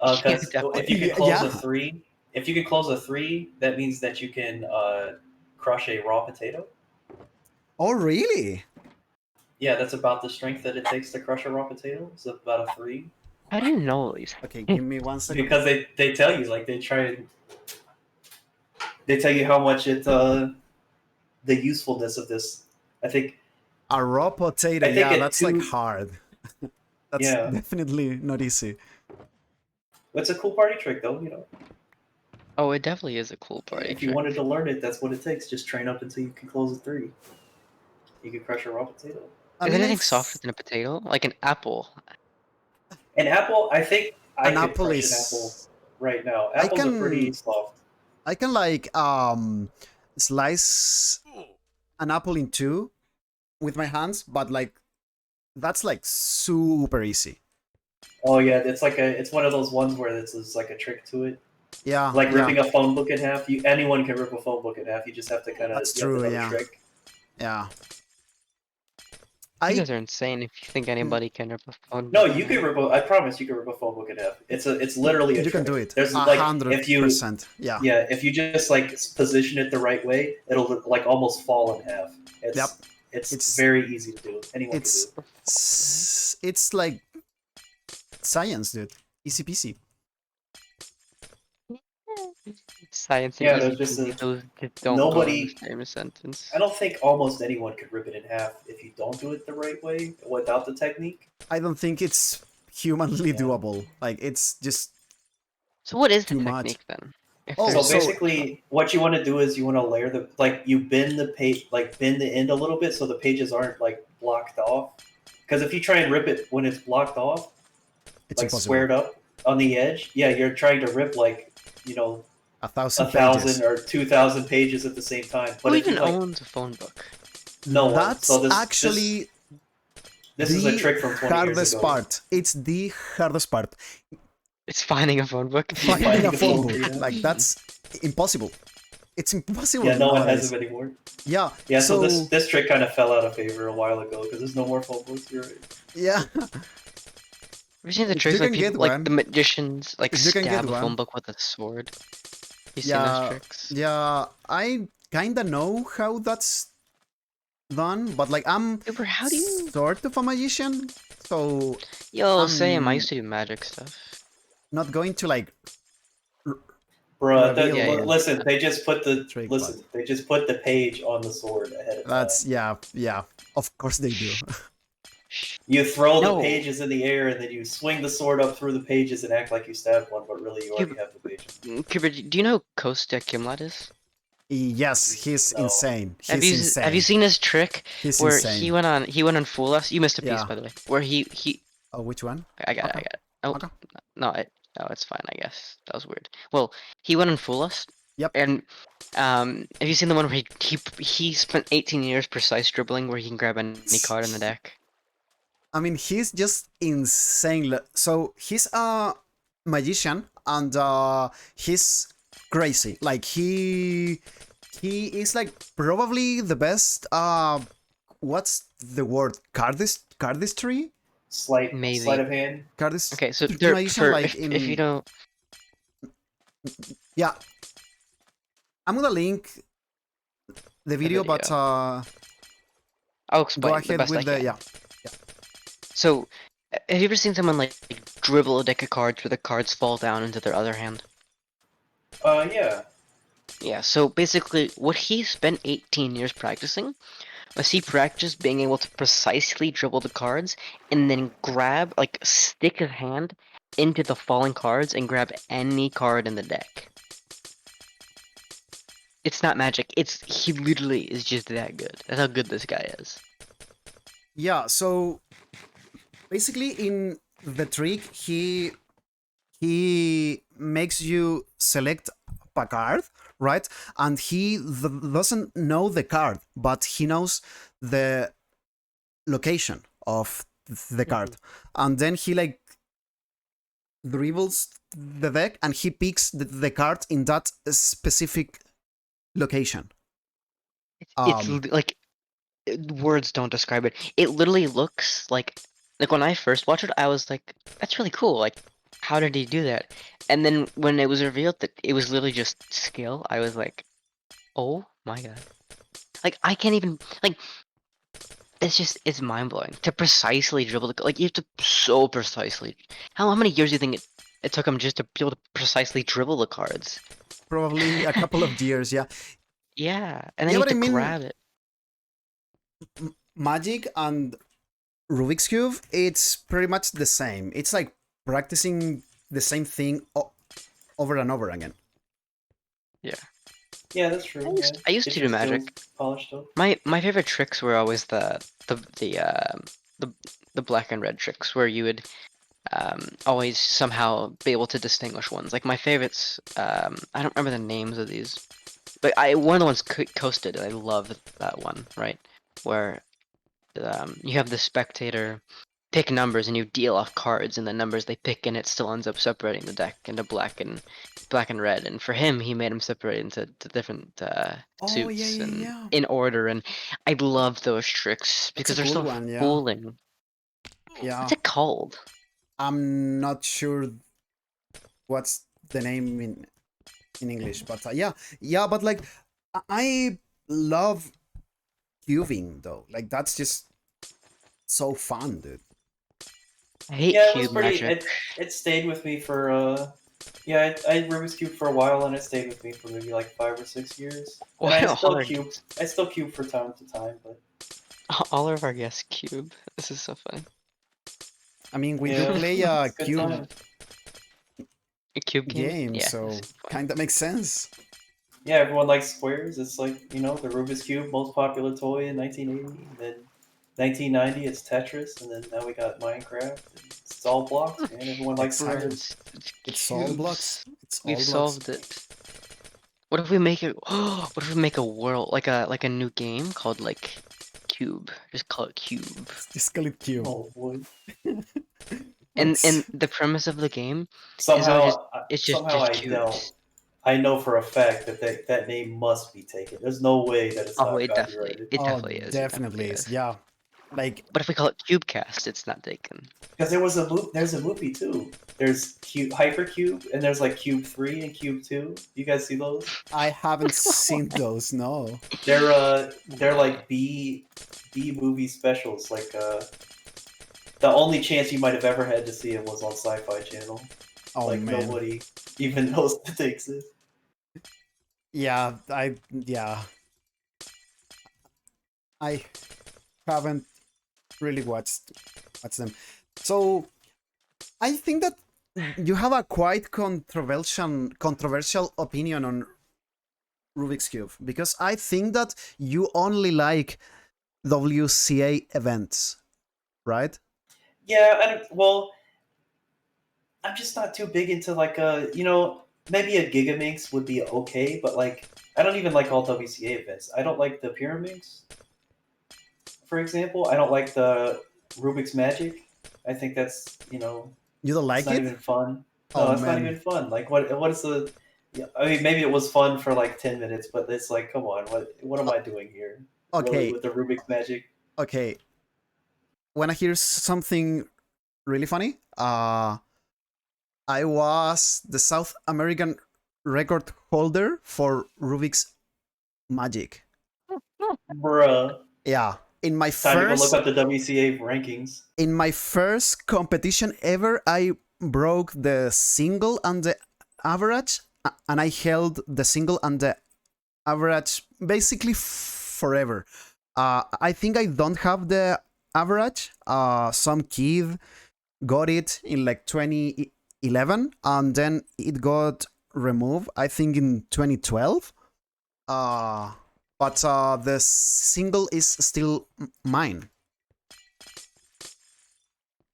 yeah, Because if you definitely. can close Yeah. a 3, that means that you can crush a raw potato. Oh, really? Yeah, that's about the strength that it takes to crush a raw potato. It's about a 3. How do you know these? Okay. Give me 1 second. Because they tell you, like they tell you how much the usefulness of this. I think A raw potato. I think Yeah. it That's like too. hard. That's Yeah, definitely not easy. it's a cool party trick though. Oh, it definitely is a cool party If you trick. wanted to learn it, that's what it takes. Just train up until you can close a 3. You can crush a raw potato. I Is mean, anything softer than a potato? Like an apple? An apple, I think I an could apple crush an apple is. right now. I Apples are pretty can. soft. I can like slice an apple in two with my hands, but like that's like super easy. Oh yeah, it's one of those ones where it's like a trick to it. Yeah. Like Yeah. ripping a phone book in half. Anyone can rip a phone book in half. You just have to That's you have true. to know the Yeah. trick. Yeah. You I guys are insane if you think anybody can rip a phone. No, you can rip. I promise you can rip a phone book in half. It's literally a you trick. can do it. There's like if you 100%. Yeah. yeah if you just like position it the right way, it'll like almost fall in half. Yep. It's It's- very easy to do. Anyone can It's do. it's like science, dude. Easy peasy. Science and Yeah, easy there's just peasy, those just don't nobody- go in the same sentence. I don't think almost anyone could rip it in half if you don't do it the right way without the technique. I don't think it's humanly Yeah. doable. Like it's just So what is the too much. technique then? If Oh, So there's- basically, what you want to do is you want to layer you bend the page, like bend the end a little bit so the pages aren't like blocked off. Because if you try and rip it when it's blocked off, it's like impossible. squared up on the edge, yeah, you're trying to rip like 1,000 1,000 pages. or 2,000 pages at the same time. But who if you even like, owns a phone book? no one. That's So actually this the is a trick from 20 years hardest ago. part. It's the hardest part. It's finding a phone book. Finding a phone book. yeah. Like that's impossible. It's impossible. Yeah, no one has nowadays. them anymore. Yeah. Yeah, so this trick kind of fell out of favor a while ago because there's no more phone books. You're right. Yeah. Have you seen the If tricks you like can people, get like one- the magicians, like if you can get stab a one- phone book with a sword? You seen Yeah, those tricks? Yeah, I kinda know how that's done, but like I'm Cooper, how do you? sort of a magician, so Yo, same. I um, used to do magic stuff. not going to like Bruh, Reveal Yeah, yeah. listen, they just put Trick, they just put the page on the sword ahead of that's time. yeah. Of course they do. You throw No. the pages in the air and then you swing the sword up through the pages and act like you stabbed one, but really you already have the pages. Cooper, do you know who Kostya Kimlat is? Yes, he's No. insane. He's Have you insane. have you seen his trick He's where insane. he went on Fool Us? You missed a piece, Yeah. by the way. Where he Oh, which one? I got it. Okay. Oh Okay. no, it's fine. I guess that was weird. Well, he went on Fool Us. Yep. And have you seen the one where he spent 18 years precise dribbling where he can grab any card in the deck? I mean, he's just insane. So he's a magician, and he's crazy. Like he is like probably the best. What's the word? Cardistry? sleight Maybe. of hand. Card is Okay, so tradition, like if you don't, yeah. I'm gonna link the video, but I'll go explain the ahead best I with the can. yeah. So, have you ever seen someone like dribble a deck of cards where the cards fall down into their other hand? Yeah. Yeah, so basically, what he spent 18 years practicing was he practiced being able to precisely dribble the cards and then grab, like, stick his hand into the falling cards and grab any card in the deck. It's not magic. He literally is just that good. That's how good this guy is. Yeah, so basically in the trick he makes you select a card, right? And he doesn't know the card, but he knows the location of the card. And then he like dribbles the deck and he picks the card in that specific location. It's like words don't describe it. It literally looks like when I first watched it, I was like, "That's really cool." Like, how did he do that? And then when it was revealed that it was literally just skill, I was like, "Oh my god!" Like I can't even like. It's mind blowing to precisely dribble the like you have to so precisely. How many years do you think it took him just to be able to precisely dribble the cards? Probably a couple of years, yeah. Yeah, and then Yeah, you but have I to mean, grab it. Magic and Rubik's Cube, it's pretty much the same. It's like practicing the same thing over and over again. Yeah. Yeah, that's true. I used to do magic. Polished up. My favorite tricks were always the the black and red tricks where you would always somehow be able to distinguish ones. Like my favorites, I don't remember the names of these, but one of the ones coasted, and I love that one, right? Where you have the spectator pick numbers and you deal off cards, and the numbers they pick, and it still ends up separating the deck into black and red. And for him, he made them separate into different suits and in order. And I love those tricks because they're so one, yeah. fooling. Yeah. What's it called? I'm not sure what's the name in English, but yeah, but like I love cubing though. Like that's just so fun, dude. I hate It was cube pretty. magic. It stayed with me for yeah. I Rubik's Cube for a while, and it stayed with me for maybe like 5 or 6 years. And Why I all still our cube. I still cube from time to time, but all of our guests cube? This is so funny. I mean, we yeah, do play a it's a good cube time. A cube game, Yeah, so kind of makes sense. Yeah, everyone likes squares. It's like the Rubik's Cube, most popular toy in 1980. And then 1990, it's Tetris, and then now we got Minecraft. It's all blocks, man. Everyone likes squares. It's all blocks. It's all We've blocks. solved it. What if we make it? What if we make a world like a new game called like Cube? Just call it Cube. Just call it cube. Oh boy. And the premise of the game Somehow, it's just cubes. I know for a fact that that name must be taken. There's no way that it's not It copyrighted. definitely is. Definitely is. Yeah. Like, but if we call it Cubecast, it's not taken. Because there's a movie too. There's Hypercube, and there's like Cube 3 and Cube 2. You guys see those? I haven't seen those. No. They're like B movie specials. Like the only chance you might have ever had to see it was on Sci-Fi Channel. Oh like man. nobody even knows that they exist. Yeah, I haven't really watched them. So I think that you have a quite controversial opinion on Rubik's Cube, because I think that you only like WCA events, right? Yeah, I'm just not too big into like maybe a Gigaminx would be okay, but like I don't even like all WCA events. I don't like the Pyraminx, for example. I don't like the Rubik's Magic. I think that's you don't like it's not it? even fun. No, it's not even fun. Like what is the? I mean, maybe it was fun for like 10 minutes, but it's like, come on, what am I doing here? Okay, really, with the Rubik's Magic. Okay, when I hear something really funny. I was the South American record holder for Rubik's Magic. Bruh. Yeah, Time to go look up the WCA rankings. in my first competition ever, I broke the single and the average, and I held the single and the average basically forever. I think I don't have the average. Some kid got it in like 2011, and then it got removed, I think in 2012. But the single is still mine.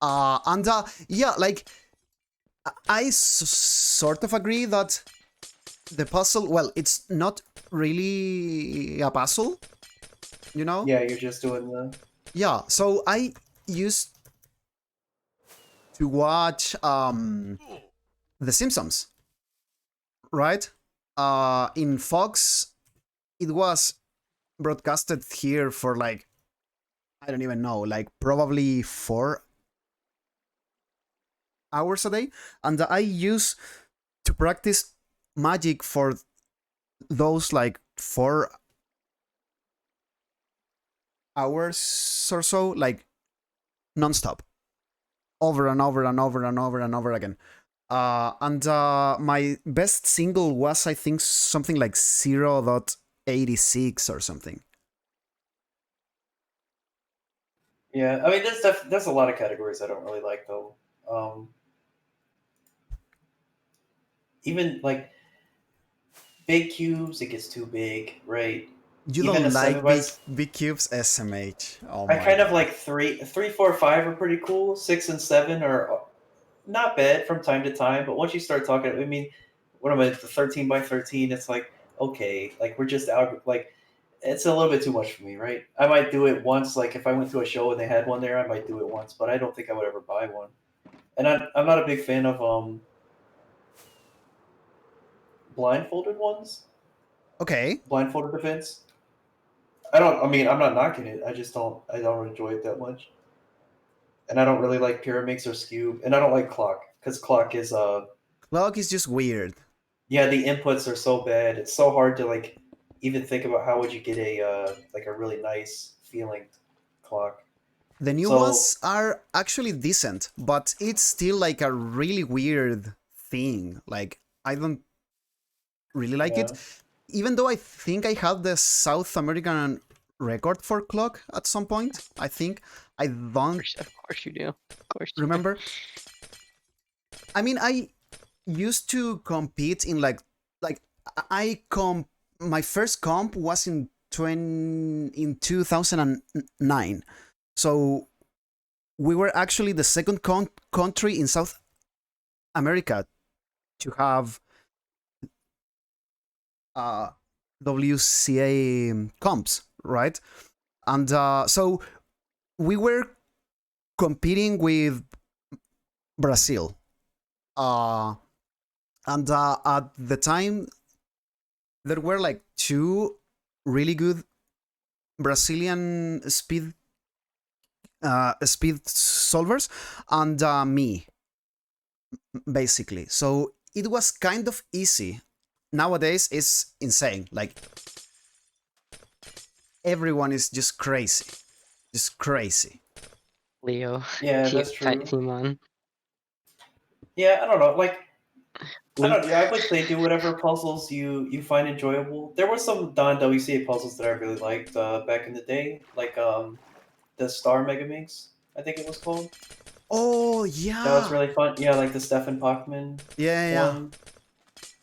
And yeah, like I sort of agree that the puzzle, well, it's not really a puzzle, you know? Yeah, you're just doing the. Yeah, so I used to watch The Simpsons, right? In Fox, it was broadcasted here for like, I don't even know, like probably 4 hours a day, and I used to practice magic for those like 4 hours or so, like nonstop, over and over and over and over and over again. And my best single was, I think, something like 0.86 or something. Yeah, I mean, there's a lot of categories I don't really like though. Even like big cubes, it gets too big, right? You Even a don't 7 like by big cubes, SMH. Oh I my kind of god. like three, four, five are pretty cool. 6 and 7 are not bad from time to time, but once you start talking, I mean, what am I? The 13 by 13. It's like okay, like we're just out. Like it's a little bit too much for me, right? I might do it once, like if I went to a show and they had one there, I might do it once, but I don't think I would ever buy one. And I'm not a big fan of blindfolded ones, Okay. blindfolded events. I don't. I mean, I'm not knocking it. I just don't. I don't enjoy it that much. And I don't really like pyramids or Scube, and I don't like clock because clock is Clock is just weird. yeah, the inputs are so bad. It's so hard to like even think about how would you get a like a really nice feeling clock. The new So ones are actually decent, but it's still like a really weird thing. Like, I don't really like it. yeah, Even though I think I had the South American record for clock at some point, I think. I don't Of course you do. Of course you do. remember. I mean, I used to compete in like my first comp was in 2009. So we were actually the second country in South America to have WCA comps, right? And so we were competing with Brazil. And at the time, there were like two really good Brazilian speed solvers and me, basically. So it was kind of easy. Nowadays, it's insane. Like, everyone is just crazy. Just crazy. Leo. yeah, that's true. Team on. Yeah, I don't know. Like I We don't. Yeah, I would say do whatever puzzles you find enjoyable. There were some Don WCA puzzles that I really liked back in the day, like the Star Mega Mix, I think it was called. Oh That was yeah, really fun. Yeah, like the Stefan Bachman yeah. one.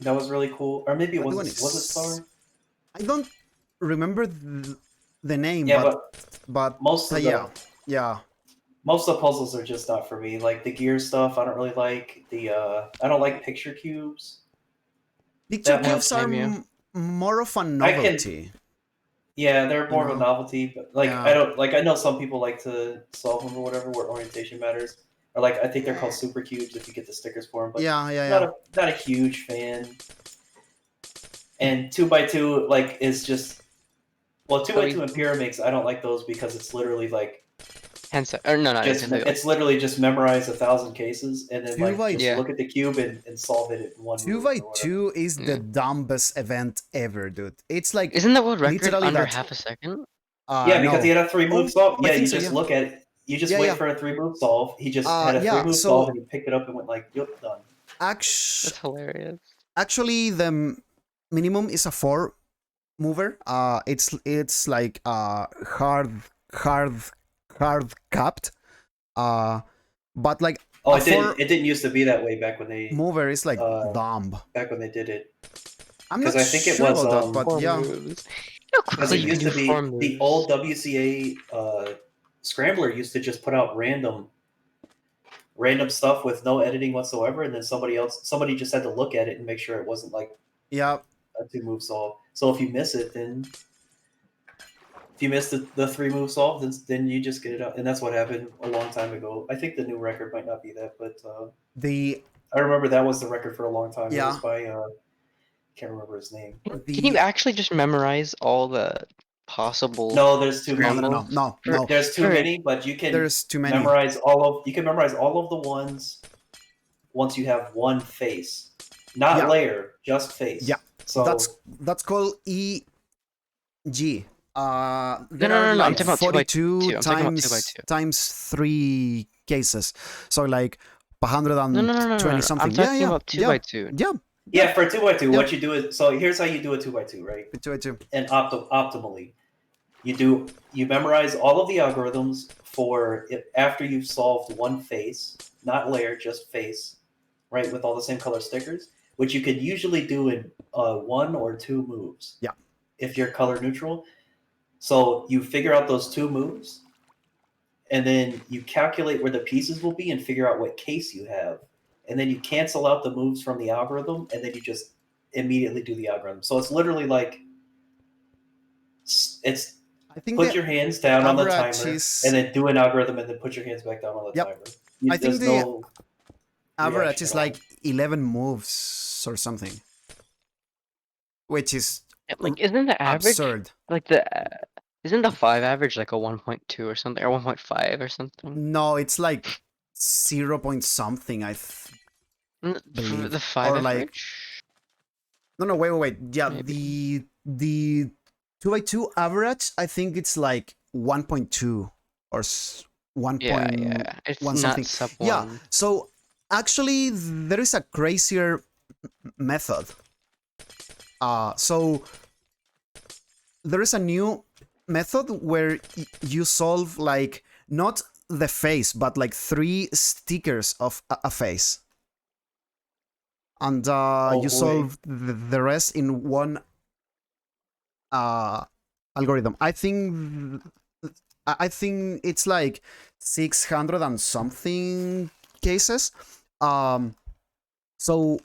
That was really cool. Or maybe it That was one was it is. Star? I don't remember the name, Yeah, but but but most of yeah, the yeah. most of the puzzles are just not for me. Like the gear stuff, I don't really like. The I don't like picture cubes Picture that yeah, cubes much. are same yeah. more of a I can novelty, Yeah, they're you more of a know. novelty, but like I Yeah. don't like I know some people like to solve them or whatever where orientation matters. Or like I think they're called super cubes if you get the stickers for them, but Yeah, yeah, not yeah. a huge fan. And 2x2 like is just well two So by we two in pyramids. I don't like those because it's literally like Or no, not Just instantly. it's literally just memorize 1,000 cases and then like 2x2. just Yeah. look at the cube and solve it in one move or whatever. 2x2 is the Yeah. dumbest event ever, dude. It's like Isn't the world record literally under that. half a second? Yeah, because No. he had a 3-move solve. I Yeah, think you so, just yeah. look at it. You just Yeah, wait yeah. for a 3-move solve. He just had a Yeah, 3-move so solve and he picked it up and went like, "Yup, done." Actually, That's hilarious. actually, the minimum is a 4-mover. It's like hard capped. But like Oh, a it didn't used to be that way back when they mover is like dumb. back when they did it. I'm not 'Cause I think it sure was, about that, but 4 yeah. moves. You know how Because quickly it you can used to do be 4 moves. the old WCA scrambler used to just put out random stuff with no editing whatsoever, and then somebody just had to look at it and make sure it wasn't like Yeah, a 2-move solve. So if you miss it, then if you miss the 3-move solve, then you just get it out, and that's what happened a long time ago. I think the new record might not be that, but the I remember that was the record for a long time. Yeah. It was by can't remember his name. Can you actually just memorize all the possible? No, there's too no, many. no, no, no, no. There's too For- many, but you can There's too many. memorize you can memorize all of the ones once you have one face. Not Yeah. layer, just face. Yeah. So That's called EG. There No, are I'm like talking about 2 by 42 2. I'm talking about 2 by 2. times 3 cases. So like 120 No. something. I'm talking yeah, about 2 yeah, by 2. yeah. yeah, for 2x2, Yeah. what you do is here's how you do a 2x2, right? 2 And optimally. You memorize all of the algorithms for it after you've solved one face, not layer, just face, right, with all the same color stickers, which you could usually do in 1 or 2 moves. Yeah. If you're color neutral. So you figure out those 2 moves, and then you calculate where the pieces will be and figure out what case you have. And then you cancel out the moves from the algorithm, and then you just immediately do the algorithm. So it's literally like it's I think put your hands down on the average timer is- and then do an algorithm and then put your hands back down on the Yep. timer. I think there's the no average reaction is at all. like 11 moves or something, which is Like, isn't the average absurd. like isn't the 5 average like a 1.2 or something, or 1.5 or something? No, it's like 0 point something. For believe. the 5 Or, like, average? No, wait. Yeah, Maybe. the 2x2 average, I think it's like 1.2 or 1. Yeah. It's one not something. sub 1. Yeah, so actually there is a crazier method. So there is a new method where you solve like not the face, but like 3 stickers of a face. And Oh, you boy. solve the rest in one algorithm. I think it's like 600 and something cases. So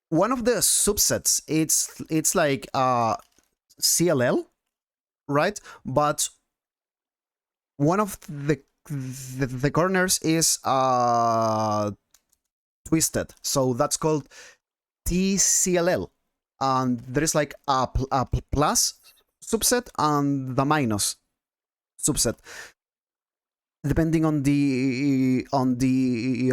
one of the subsets, it's like CLL, right? But one of the corners is twisted, so that's called TCLL. And there is like a plus subset and the minus subset, depending on the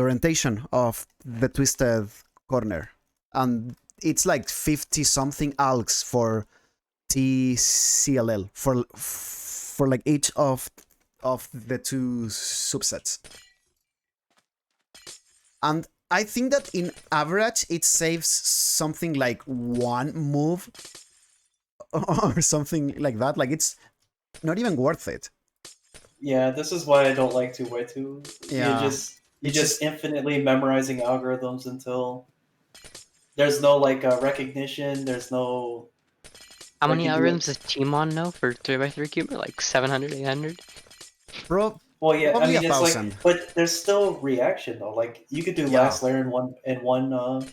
orientation of the twisted corner. And it's like 50 something algs for TCLL for like each of the 2 subsets. And I think that in average it saves something like 1 move or something like that. Like, it's not even worth it. Yeah, this is why I don't like 2x2. Yeah. You're It's just infinitely memorizing algorithms until there's no like recognition. There's no. How like, many you do algorithms it- does Timon know for 3x3 cuber? Like 700, 800? Well, Well, yeah, I probably mean, it's 1,000. like, but there's still reaction though. Like you could do Yeah. last layer in one.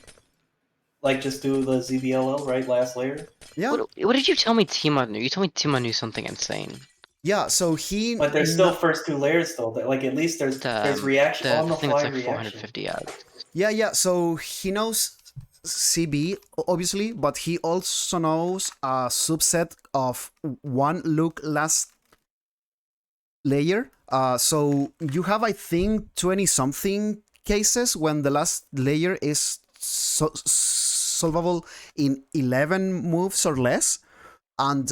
Like just do the ZBLL, right? Last layer. Yeah. What did you tell me Timon knew? You told me Timon knew something insane. Yeah, so he... But there's still first 2 layers though. That like at least there's reaction on the thing fly that's like reaction. 450 odds. Yeah, so he knows CB, obviously, but he also knows a subset of one look last layer So you have, I think, 20-something cases when the last layer is solvable in 11 moves or less. And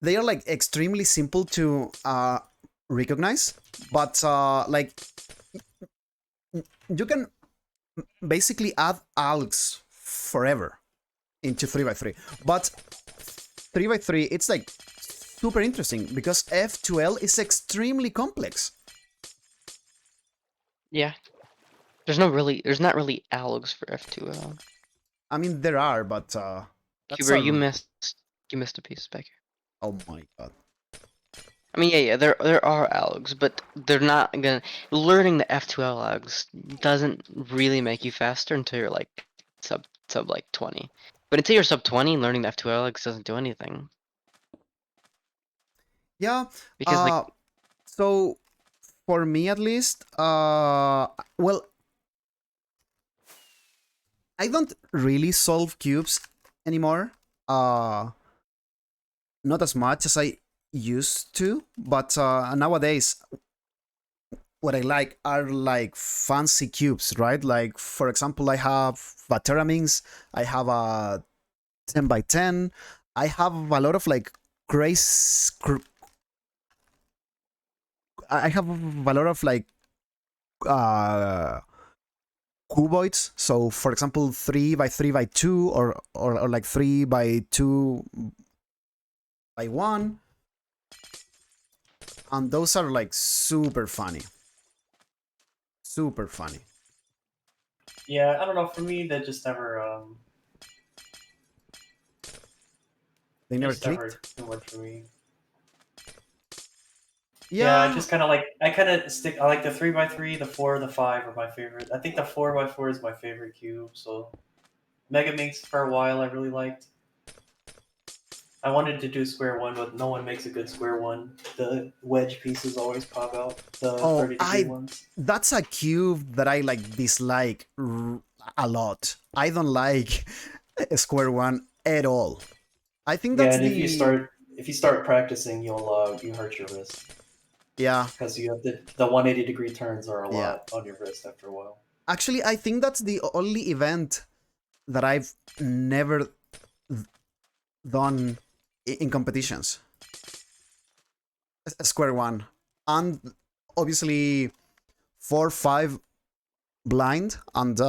they are like extremely simple to recognize. But like you can basically add algs forever into 3x3. But 3x3, it's like super interesting because F2L is extremely complex. Yeah. There's not really algs for F2L. I mean, there are, but that's Cuber, you missed a piece back here. Oh my god. I mean, yeah, there are algs, but they're not gonna. Learning the F2L algs doesn't really make you faster until you're like sub like 20. But until you're sub 20, learning the F2L algs doesn't do anything. Yeah. Because like, So for me at least, well, I don't really solve cubes anymore. Not as much as I used to, but nowadays what I like are like fancy cubes, right? Like for example, I have Vateramings, I have a 10x10, I have a lot of like grace. I have a lot of like cuboids. So for example, 3x3x2 or like 3x2x1. And those are like super funny. Super funny. Yeah, I don't know. For me, that just never They never just never clicked. too much for me. Yeah. I just kind of like stick. I like the 3x3, the 4, the 5 are my favorite. I think the 4x4 is my favorite cube. So Mega Minx for a while I really liked. I wanted to do square one, but no one makes a good square one. The wedge pieces always pop out. The 30-degree ones. That's a cube that I like dislike a lot. I don't like a square one at all. I think that's and if you start practicing, you'll you hurt your wrist. Yeah. Because you have the 180-degree turns are a lot on your wrist after a while. Actually, I think that's the only event that I've never done in competitions. A square one. And obviously 4-5 blind and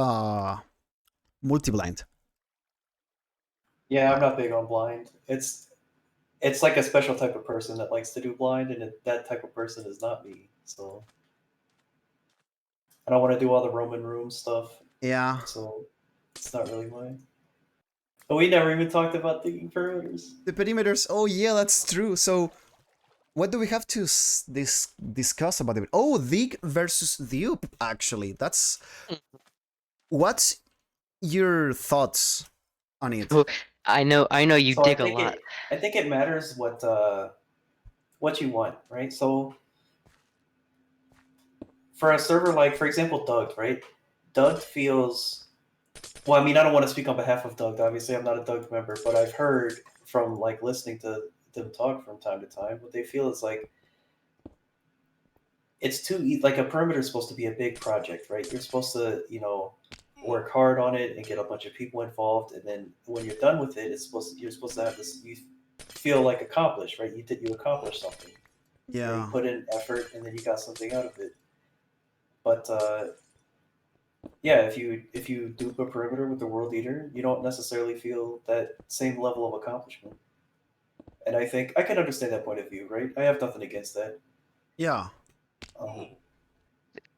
multi-blind. Yeah, I'm not big on blind. It's like a special type of person that likes to do blind, and that type of person is not me. So I don't want to do all the Roman room stuff. Yeah. So it's not really mine. But we never even talked about digging perimeters. The perimeters. Oh yeah, that's true. So what do we have to discuss about it? Oh, dig versus dupe. Actually, that's. What's your thoughts on it? I know you So dig a lot. I think it matters what you want, right? So for a server like, for example, Doug, right? Doug feels. Well, I mean, I don't want to speak on behalf of Doug. Obviously, I'm not a Doug member, but I've heard from like listening to them talk from time to time. What they feel is like it's too like a perimeter is supposed to be a big project, right? You're supposed to, work hard on it and get a bunch of people involved, and then when you're done with it, you're supposed to have this. You feel like accomplished, right? You accomplished something. Yeah. You put in effort, and then you got something out of it. But yeah, if you dupe a perimeter with the World Eater, you don't necessarily feel that same level of accomplishment. And I think I can understand that point of view, right? I have nothing against that. Yeah.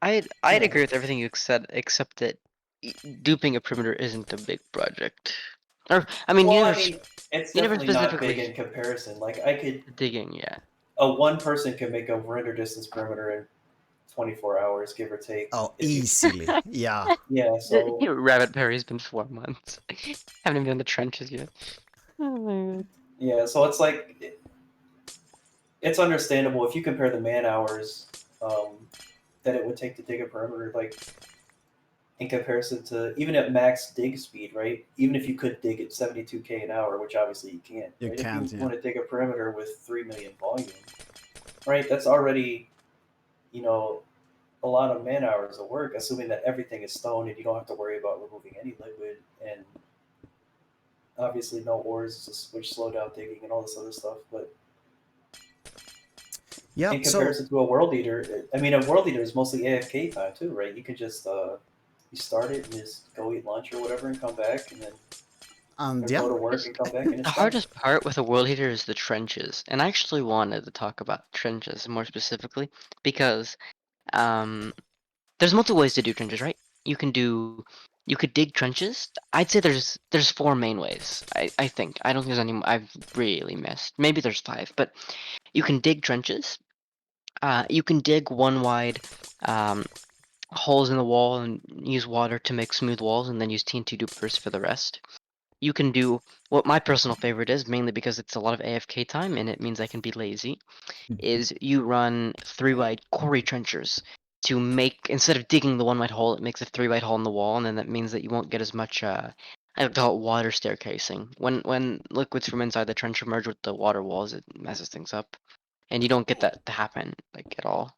I'd agree with everything you said, except that duping a perimeter isn't a big project. Or I mean, it's you never definitely not big specifically in comparison. Like I could digging, yeah. one person can make a render distance perimeter in 24 hours, give or take. Oh, easily. Yeah. Yeah. So Rabbit Berry's been 4 months. Haven't even been in the trenches yet. Oh my god. yeah, so it's like it's understandable if you compare the man hours that it would take to dig a perimeter, like in comparison to even at max dig speed, right? Even if you could dig at 72K an hour, which obviously you can't. You Right? can't, If you yeah. want to dig a perimeter with 3 million volume, right? That's already, you know, a lot of man hours of work, assuming that everything is stone and you don't have to worry about removing any liquid and obviously no ores, which slow down digging and all this other stuff. But Yeah, in so comparison to a world eater, I mean, a world eater is mostly AFK time too, right? You can just you start it and just go eat lunch or whatever and come back, and then or yeah, go to work and come back, and The it's done. hardest part with a world eater is the trenches, and I actually wanted to talk about trenches more specifically because um, there's multiple ways to do trenches, right? You could dig trenches. I'd say there's four main ways. I think I don't think there's any I've really missed. Maybe there's five, but you can dig trenches. You can dig one wide um, holes in the wall and use water to make smooth walls, and then use TNT dupers for the rest. You can do what my personal favorite is, mainly because it's a lot of AFK time and it means I can be lazy, is you run 3 wide quarry trenchers to make, instead of digging the 1 wide hole, it makes a 3 wide hole in the wall, and then that means that you won't get as much, I would call it water staircasing. When liquids from inside the trencher merge with the water walls, it messes things up, and you don't get that to happen, like, at all.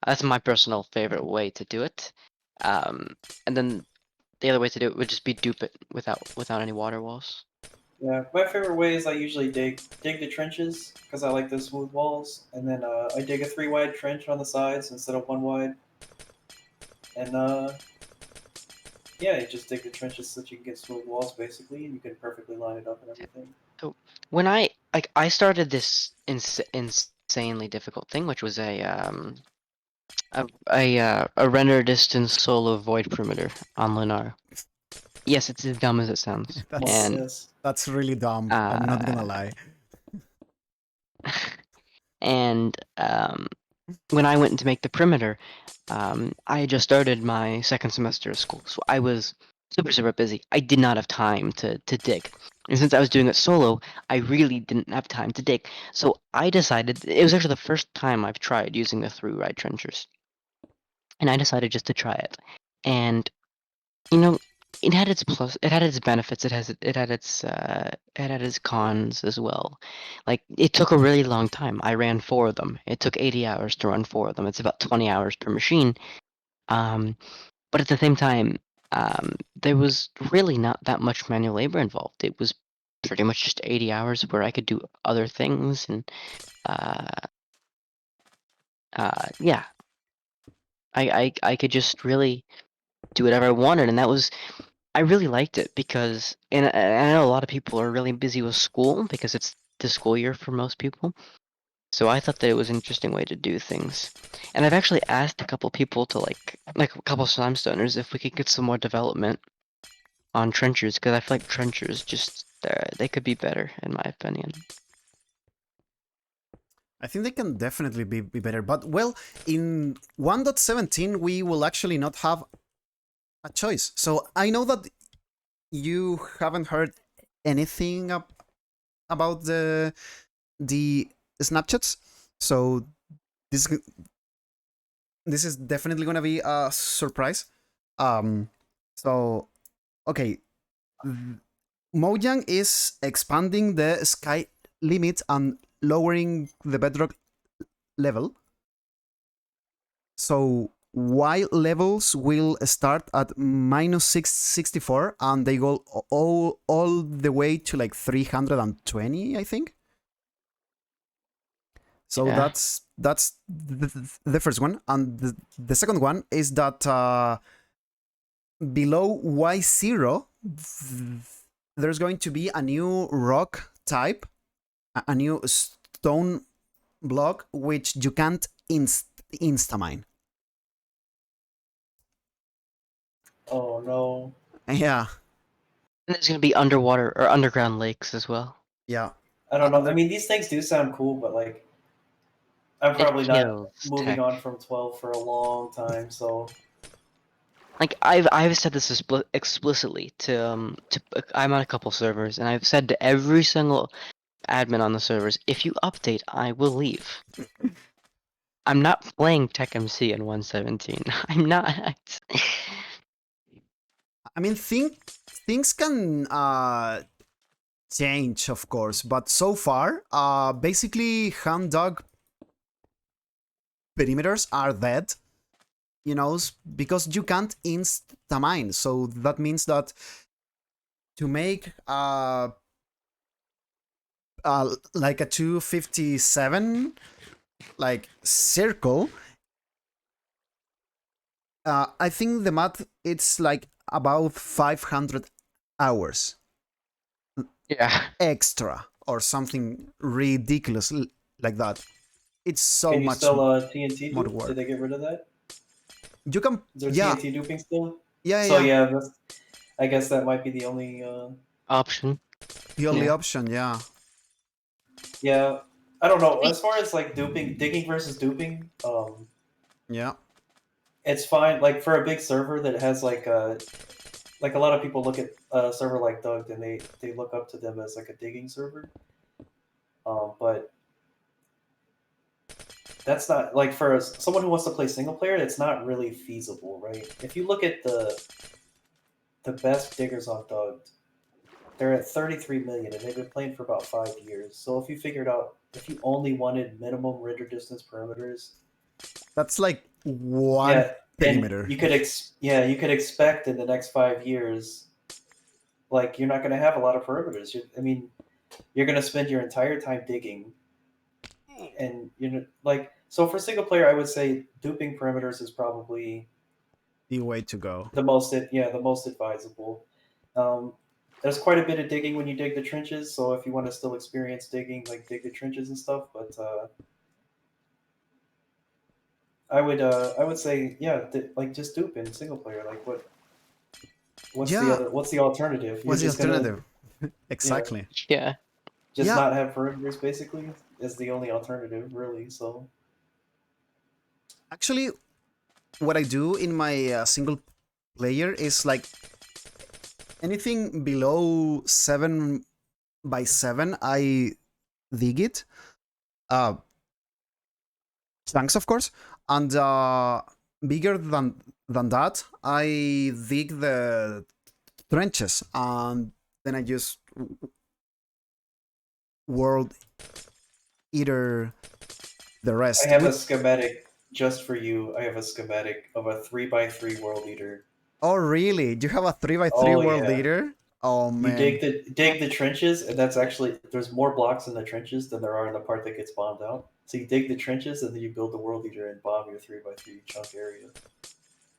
That's my personal favorite way to do it. And then the other way to do it would just be dupe it without any water walls. Yeah, my favorite way is I usually dig the trenches because I like the smooth walls, and then I dig a 3 wide trench on the sides instead of 1 wide, and yeah, you just dig the trenches so that you can get smooth walls basically, and you can perfectly line it up and everything. So when I started this insanely difficult thing, which was a render distance solo void perimeter on Lunar. Yes, it's as dumb as it sounds. that's And Yes. that's really dumb. I'm not gonna lie. and when I went to make the perimeter, I had just started my second semester of school, so I was super busy. I did not have time to dig. And since I was doing it solo, I really didn't have time to dig. So I decided, it was actually the first time I've tried using the 3 wide trenchers. And I decided just to try it. And you know, it had its plus, it had its benefits, it had its cons as well. Like, it took a really long time. I ran 4 of them. It took 80 hours to run 4 of them. It's about 20 hours per machine. But at the same time, there was really not that much manual labor involved. It was pretty much just 80 hours where I could do other things, and uh, yeah, I could just really do whatever I wanted, and that was, I really liked it because, and I know a lot of people are really busy with school because it's the school year for most people. So I thought that it was an interesting way to do things. And I've actually asked a couple people to like a couple Slimestoners if we could get some more development on trenchers, because I feel like trenchers just they could be better in my opinion. I think they can definitely be better. But well, in 1.17 we will actually not have a choice. So I know that you haven't heard anything about the snapshots. So this this is definitely gonna be a surprise. So okay, Mojang is expanding the sky limit and lowering the bedrock level. So while levels will start at minus 664 and they go all the way to like 320, I think. So Yeah. that's the first one, and the second one is that below Y0 there's going to be a new rock type, a new stone block which you can't instamine. Oh no. Yeah, And there's gonna be underwater or underground lakes as well. yeah. I don't know. I mean, these things do sound cool, but like, I'm It probably not kills moving tech. on from 12 for a long time. So Like, I've said this explicitly to I'm on a couple servers, and I've said to every single admin on the servers, if you update, I will leave. I'm not playing TechMC in 1.17. I'm not. I mean, things can change, of course, but so far, basically, Hand Dog perimeters are dead, you know, because you can't insta-mine. So that means that to make like a 257 like circle, I think the math it's like about 500 hours Yeah. extra or something ridiculous like that. It's so Can you much still TNT more dupe? Did work. they get rid of that? You can, Is there yeah, TNT duping still? yeah, So yeah. yeah, I guess that might be the only. Option. The only Yeah. option, yeah. Yeah, I don't know. As far as like duping, digging versus duping, Yeah. it's fine. Like for a big server that has like a lot of people look at a server like Doug and they look up to them as like a digging server. But that's not like for someone who wants to play single player. It's not really feasible, right? If you look at the best diggers on Doug, they're at 33 million and they've been playing for about 5 years. So if you figured out if you only wanted minimum render distance perimeters, That's like one yeah, and perimeter. you could you could expect in the next 5 years, like you're not going to have a lot of perimeters. I mean, you're going to spend your entire time digging, and like so for single player, I would say duping perimeters is probably The way to go. the most advisable. Um, there's quite a bit of digging when you dig the trenches, so if you want to still experience digging, like dig the trenches and stuff, but I would say like just dupe in single player. Like Yeah, what's the alternative? You're what's the just gonna alternative? yeah Exactly. Yeah. just Yeah, not have perimeters basically is the only alternative really. So actually, what I do in my single player is like anything below 7 by 7, I dig it. Uh, chunks, of course, and bigger than that, I dig the trenches, and then I just world eater the I rest. have a schematic just for you. I have a schematic of a 3x3 world eater. Oh, really? You have a 3 by 3 Oh world yeah. eater? Oh You man. dig the trenches, and that's actually there's more blocks in the trenches than there are in the part that gets bombed out. So you dig the trenches, and then you build the world eater and bomb your 3x3 chunk area.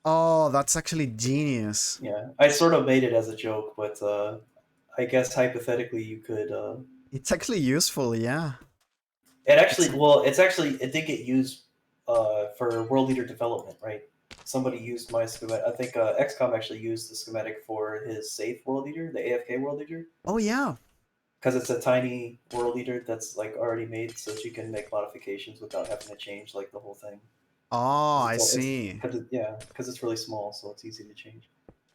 Oh, that's actually genius. Yeah, I sort of made it as a joke, but I guess hypothetically you could. It's actually useful, yeah. It's It's actually it did get used for world eater development, right? Somebody used my schematic. I think XCOM actually used the schematic for his safe world eater, the AFK world eater, oh yeah. because it's a tiny world eater that's like already made, so that you can make modifications without having to change like the whole thing. Oh, I It's see. because it's really small, so it's easy to change.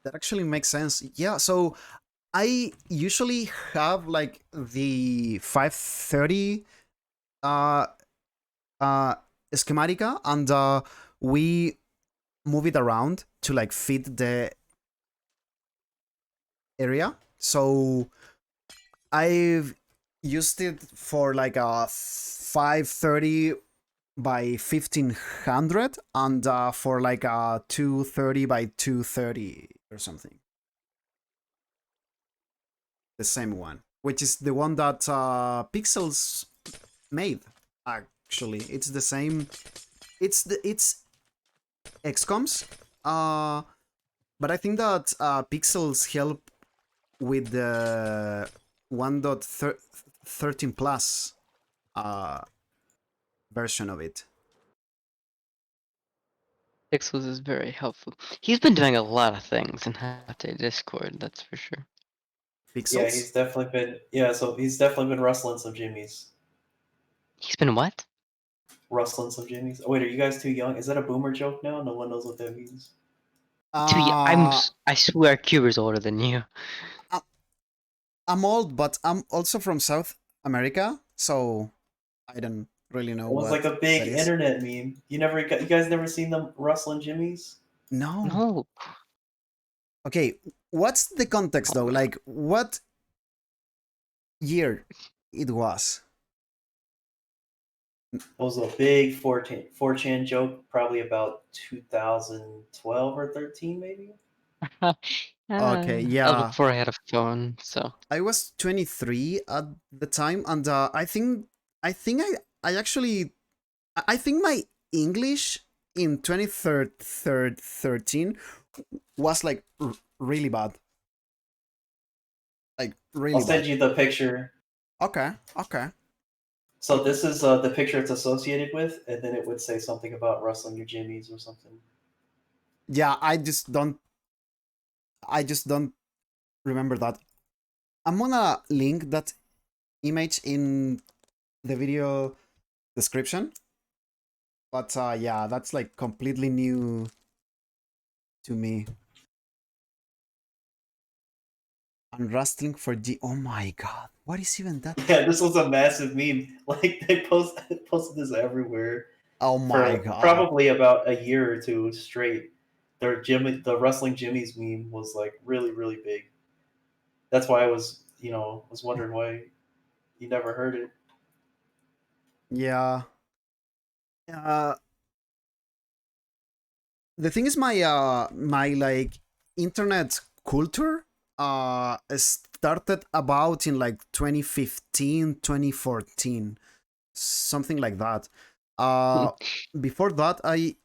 That actually makes sense. Yeah, so I usually have like the 530 uh uh schematica, and we move it around to like fit the area. So I've used it for like a 530 by 1500, and for like a 230 by 230 or something. The same one, which is the one that Pixels made. Actually, it's the same. It's XComs. But I think that Pixels help with the 1.13 plus uh, version of it. Pixels is very helpful. He's been doing a lot of things in Hate Discord, that's for sure. Yeah, Pixels? so he's definitely been rustling some jimmies. He's been what? Rustling some jimmies. Oh, wait, are you guys too young? Is that a boomer joke now? No one knows what that means. Uh, I swear Cuber's older than you. I- I'm old, but I'm also from South America, so I don't really know It was like what a big that is. internet meme. You guys never seen them rustling jimmies? No. No. Okay, what's the context though? Like, what year it was? It was a big 4chan joke, probably about 2012 or 13, maybe. Okay, That was yeah. before I had a phone, so. I was 23 at the time, and I actually I think my English in 2013 was like really bad, like really I'll send bad. you the picture. Okay, okay. So this is the picture it's associated with, and then it would say something about rustling your jimmies or something. Yeah, I just don't remember that. I'm gonna link that image in the video description. But yeah, that's like completely new to me. Unrustling for G. Oh my god, what is even that? Yeah, this was a massive meme. Like they posted this everywhere Oh my for god. probably about a year or two straight. The rustling jimmies meme was like really really big. That's why I was wondering why you never heard it. Yeah. Uh, the thing is, my like internet culture started about in like 2015, 2014, something like that. Before that, y-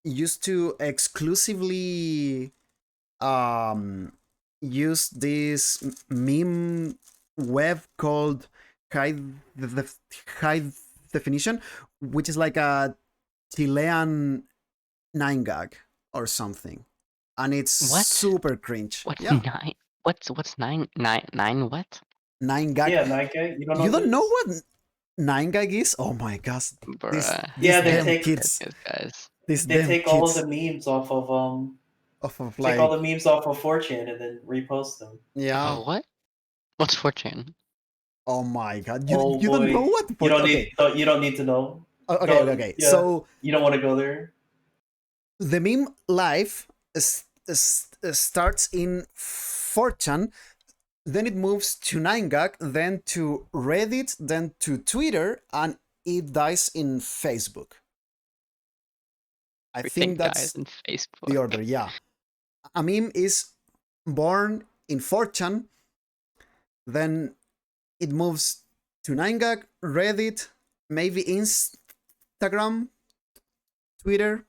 used to exclusively use this meme web called high high definition, which is like a Chilean 9gag or something, and it's What? super cringe. What's Yeah, 9? What's 9 what? 9gag. Yeah, Nike. You don't know You what don't that know is? what 9gag is? Oh my gosh, Bruh. these Yeah, they damn take kids, Guys. these they damn take all of kids the memes off of of take all like the memes off of 4chan and then repost them. yeah. Oh, what? What's 4chan? Oh my god, Oh you don't know boy, what for? Okay, you don't need to know. okay, okay, Go, okay. yeah, So you don't want to go there. the meme life starts in 4chan, then it moves to 9gag, then to Reddit, then to Twitter, and it dies in Facebook. I Everything think dies that's in the Facebook. order, yeah. A meme is born in 4chan, then it moves to 9gag, Reddit, maybe Instagram, Twitter,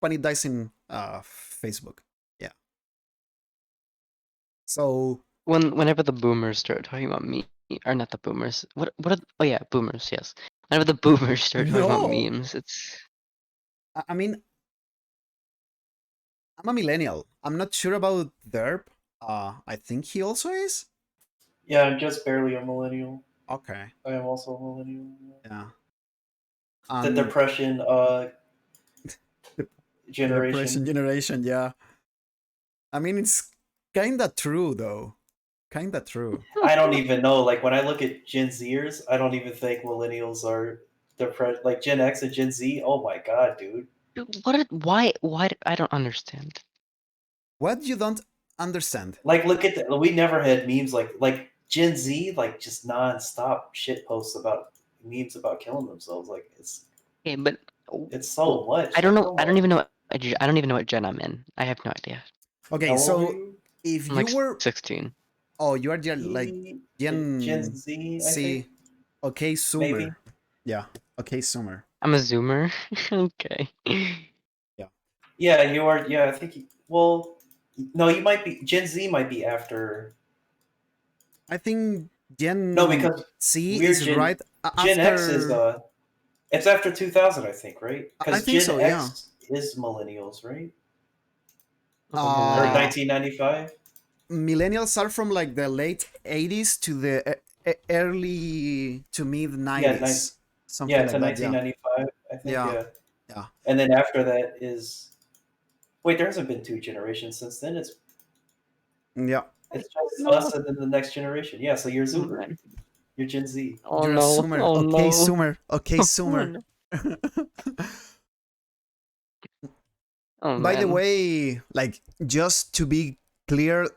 when it dies in Facebook. Yeah. So Whenever the boomers start talking about me, or not the boomers, oh yeah, boomers, yes. Whenever the boomers start talking about no, memes, it's I mean, I'm a millennial. I'm not sure about Derp. I think he also is. Yeah, I'm just barely a millennial. Okay. I am also a millennial. Yeah. The And depression the, the depression generation. generation. Yeah. I mean, it's kinda true though. Kinda true. I don't even know. Like when I look at Gen Zers, I don't even think millennials are depressed. Like Gen X and Gen Z. Oh my god, dude. dude, I don't understand. What you don't understand? Like look at we never had memes like Gen Z like just nonstop shit posts about memes about killing themselves. Like Okay, but it's so I much. don't It's know. so I don't much. even know. I don't even know what gen I'm in. I have no idea. Okay, How old are so you? if I'm you like were, 16. oh, you are like Gen Gen Z, I think C. Okay, Sumer. maybe. Yeah. Okay, Sumer. I'm a zoomer. Okay. Yeah. Yeah, you are. Yeah, I think. Well, no, you might be. Gen Z might be after. I think No, Gen because C we're is Gen right Gen X is after. it's after 2000, I think, right? I Because think Gen so. Yeah. X is millennials, right? I'm a Or Uh millennial. 1995. millennials are from like the late 80s to the early to mid Yeah, 90s, something yeah, to like that. Yeah. 1995, I think. Yeah. Yeah, Yeah. and then after that is wait, there hasn't been two generations since then. Yeah. It's just No. us and then the next generation. Yeah, so you're Zoomer, you're Gen Z. Oh You're a no. Sumer. Oh Okay, no. Sumer. Okay, Oh Sumer. no. Oh By the man. way, like just to be clear,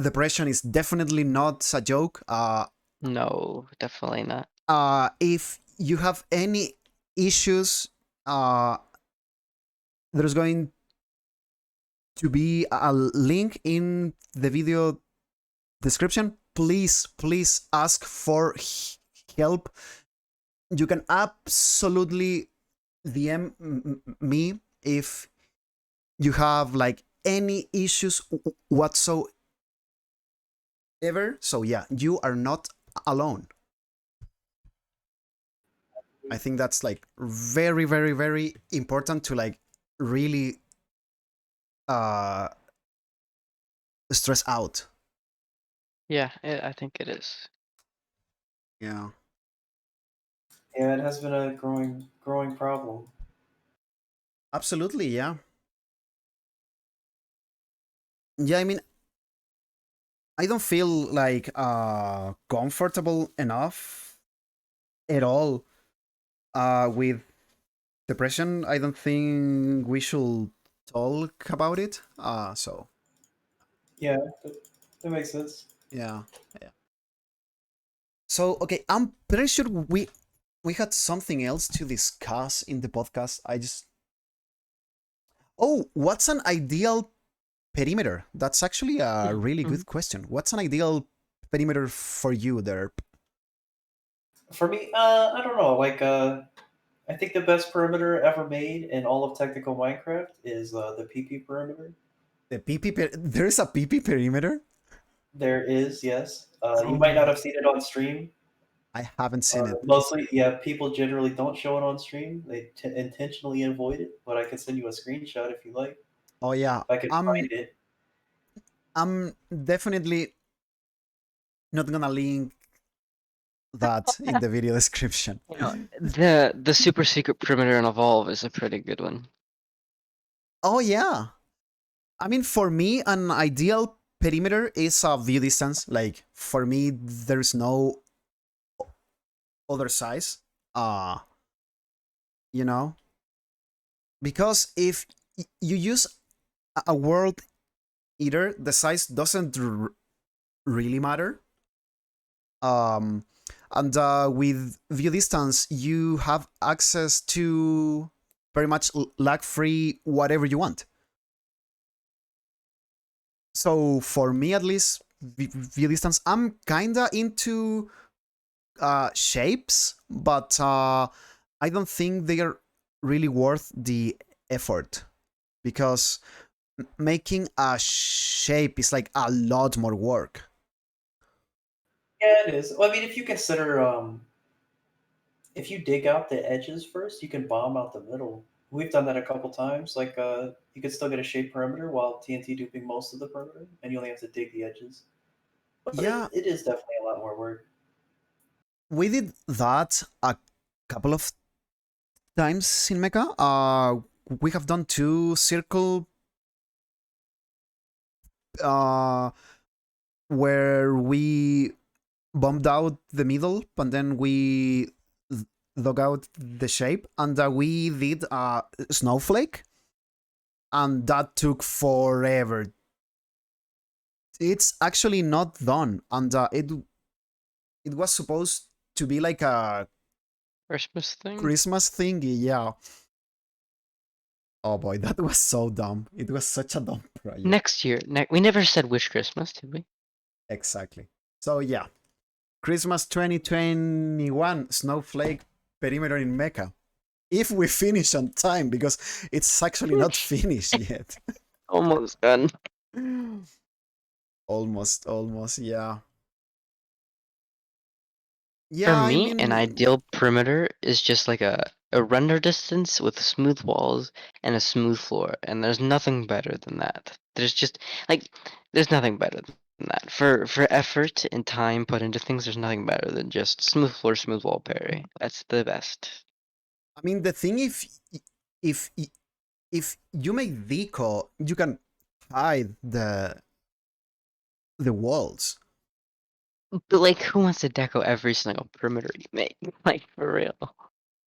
depression is definitely not a joke. No, definitely not. if you have any issues, there's going to be a link in the video description. Please ask for help. You can absolutely DM me if you have like any issues whatsoever. So yeah, you are not alone. I think that's like very, very, very important to like really stress out. Yeah, I think it is. Yeah. Yeah, it has been a growing problem. Absolutely, yeah. Yeah, I mean, I don't feel like comfortable enough at all with depression. I don't think we should talk about it. So Yeah, that makes sense. yeah, yeah. So okay, I'm pretty sure we had something else to discuss in the podcast. What's an ideal perimeter? That's actually a really good question. What's an ideal perimeter for you there? For me, I don't know. Like, I think the best perimeter ever made in all of technical Minecraft is the PP perimeter. The PP there's a PP perimeter? There is, yes. You Oh might not my, have seen it on stream. I haven't seen it. Mostly, yeah, people generally don't show it on stream. They intentionally avoid it, but I can send you a screenshot if you like. Oh yeah. If I can I'm find it. I'm definitely not gonna link that in the video description. You know, the super secret perimeter in Evolve is a pretty good one. Oh yeah. I mean, for me, an ideal perimeter is a view distance. Like for me, there's no other size. Uh, you know, because if you use a world eater, the size doesn't really matter. Um, and with view distance, you have access to very much lag-free whatever you want. So for me, at least, view distance, I'm kinda into shapes, but I don't think they are really worth the effort because making a shape is like a lot more work. Yeah, it is. Well, I mean, if you consider, if you dig out the edges first, you can bomb out the middle. We've done that a couple times. Like, you can still get a shape perimeter while TNT duping most of the perimeter, and you only have to dig the edges. But Yeah, it is definitely a lot more work. we did that a couple of times in Mecha. We have done 2 circle where we bombed out the middle and then we dug out the shape, and we did a snowflake, and that took forever. It's actually not done, and it was supposed to be like a Christmas thing? Christmas thingy, yeah. Oh boy, that was so dumb. It was such a dumb project. Next year. We never said which Christmas, did we? Exactly. So yeah, Christmas 2021 snowflake perimeter in Mecca. If we finish on time, because it's actually not finished yet. Almost done. almost, yeah. For Yeah, I me, an mean, ideal perimeter is just like a render distance with smooth walls and a smooth floor, and there's nothing better than that. There's just like there's nothing better than that. For effort and time put into things, there's nothing better than just smooth floor, smooth wall parry. That's the best. I mean, the thing if if you make deco, you can hide the walls. But like, who wants to deco every single perimeter you make? Like for real.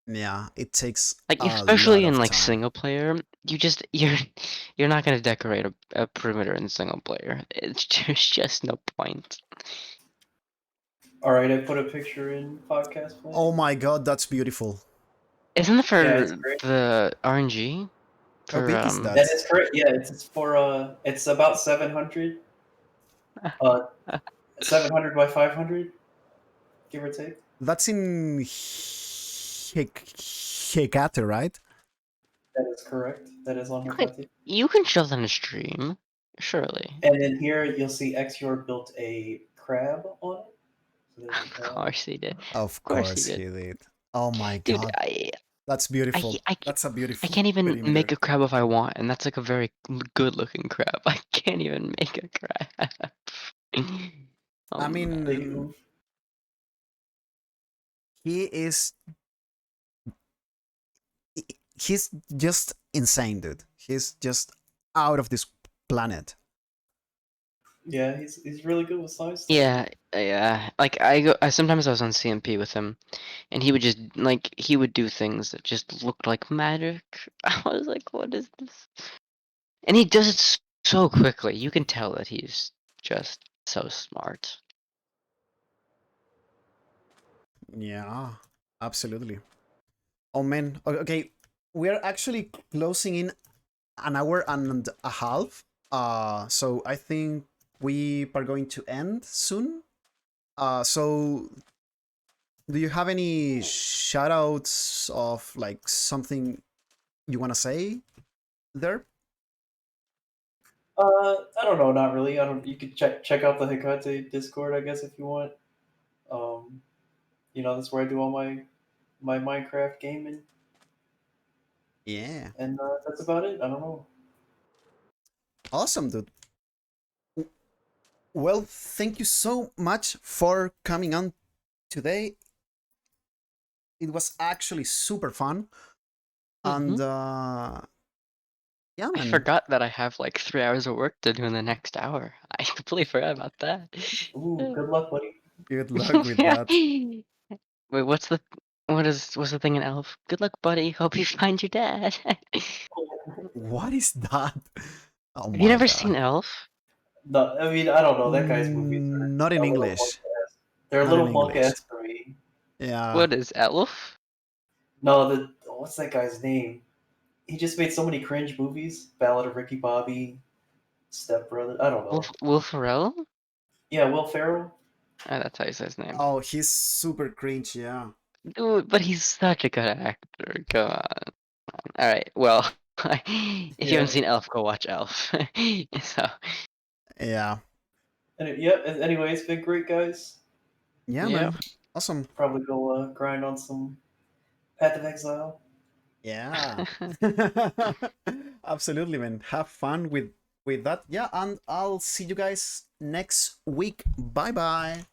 Yeah, it takes Like a especially lot in of like time. single player, you're not gonna decorate a perimeter in single player. There's just no point. All right, I put a picture in podcast play. Oh my god, that's beautiful. Isn't that for Yeah, it's great. the RNG? How For big is that? That is correct. Yeah, it's for it's about 700. 700 by 500, give or take. That's in Hecate, right? That is correct. That is on You can, Hecate. you can show that on stream, surely. And then here you'll see Xyor built a crab on it. So there's the Of crab. course he did. Of course course he he did. did. Oh my Dude, god, that's beautiful. I That's a I beautiful can't even perimeter. make a crab if I want, and that's like a very good looking crab. I can't even make a crab. I mean, Big move. he is. He's just insane, dude. He's just out of this planet. Yeah, he's really good with size. Yeah, yeah. Like I sometimes I was on CMP with him, and he would just he would do things that just looked like magic. I was like, what is this? And he does it so quickly. You can tell that he's just so smart. Yeah, absolutely. Oh man. Okay, we're actually closing in an hour and a half. So I think we are going to end soon. So do you have any shoutouts of like something you want to say there? I don't know, not really. I don't. You could check out the Hecate Discord, I guess, if you want. Um, that's where I do all my Minecraft gaming, Yeah. and that's about it. I don't know. Awesome, dude. Well, thank you so much for coming on today. It was actually super fun. And yeah, I man. forgot that I have like 3 hours of work to do in the next hour. I completely forgot about that. Ooh, good luck, buddy. Good luck with that. Wait, what's the thing in Elf? Good luck, buddy. Hope you find your dad. What is that? Oh Have you my never god. seen Elf? No, I mean I don't know. That guy's movies are Not in a little English. monk-esque. They're a Not in little English. monk-esque for me. Yeah. What is Elf? No, what's that guy's name? He just made so many cringe movies. Ballad of Ricky Bobby, Step Brother. I don't know. Will Ferrell? Yeah, Will Ferrell. Oh, that's how he says his name. Oh, he's super cringe, yeah. Dude, but he's such a good actor. Come on. All right. Well, if you Yeah. haven't seen Elf, go watch Elf. So. Yeah. Anyway, it's been great, guys. Yeah, Yeah. man. Awesome. Probably go grind on some Path of Exile. Yeah. Absolutely, man. Have fun with that. Yeah, and I'll see you guys next week. Bye bye.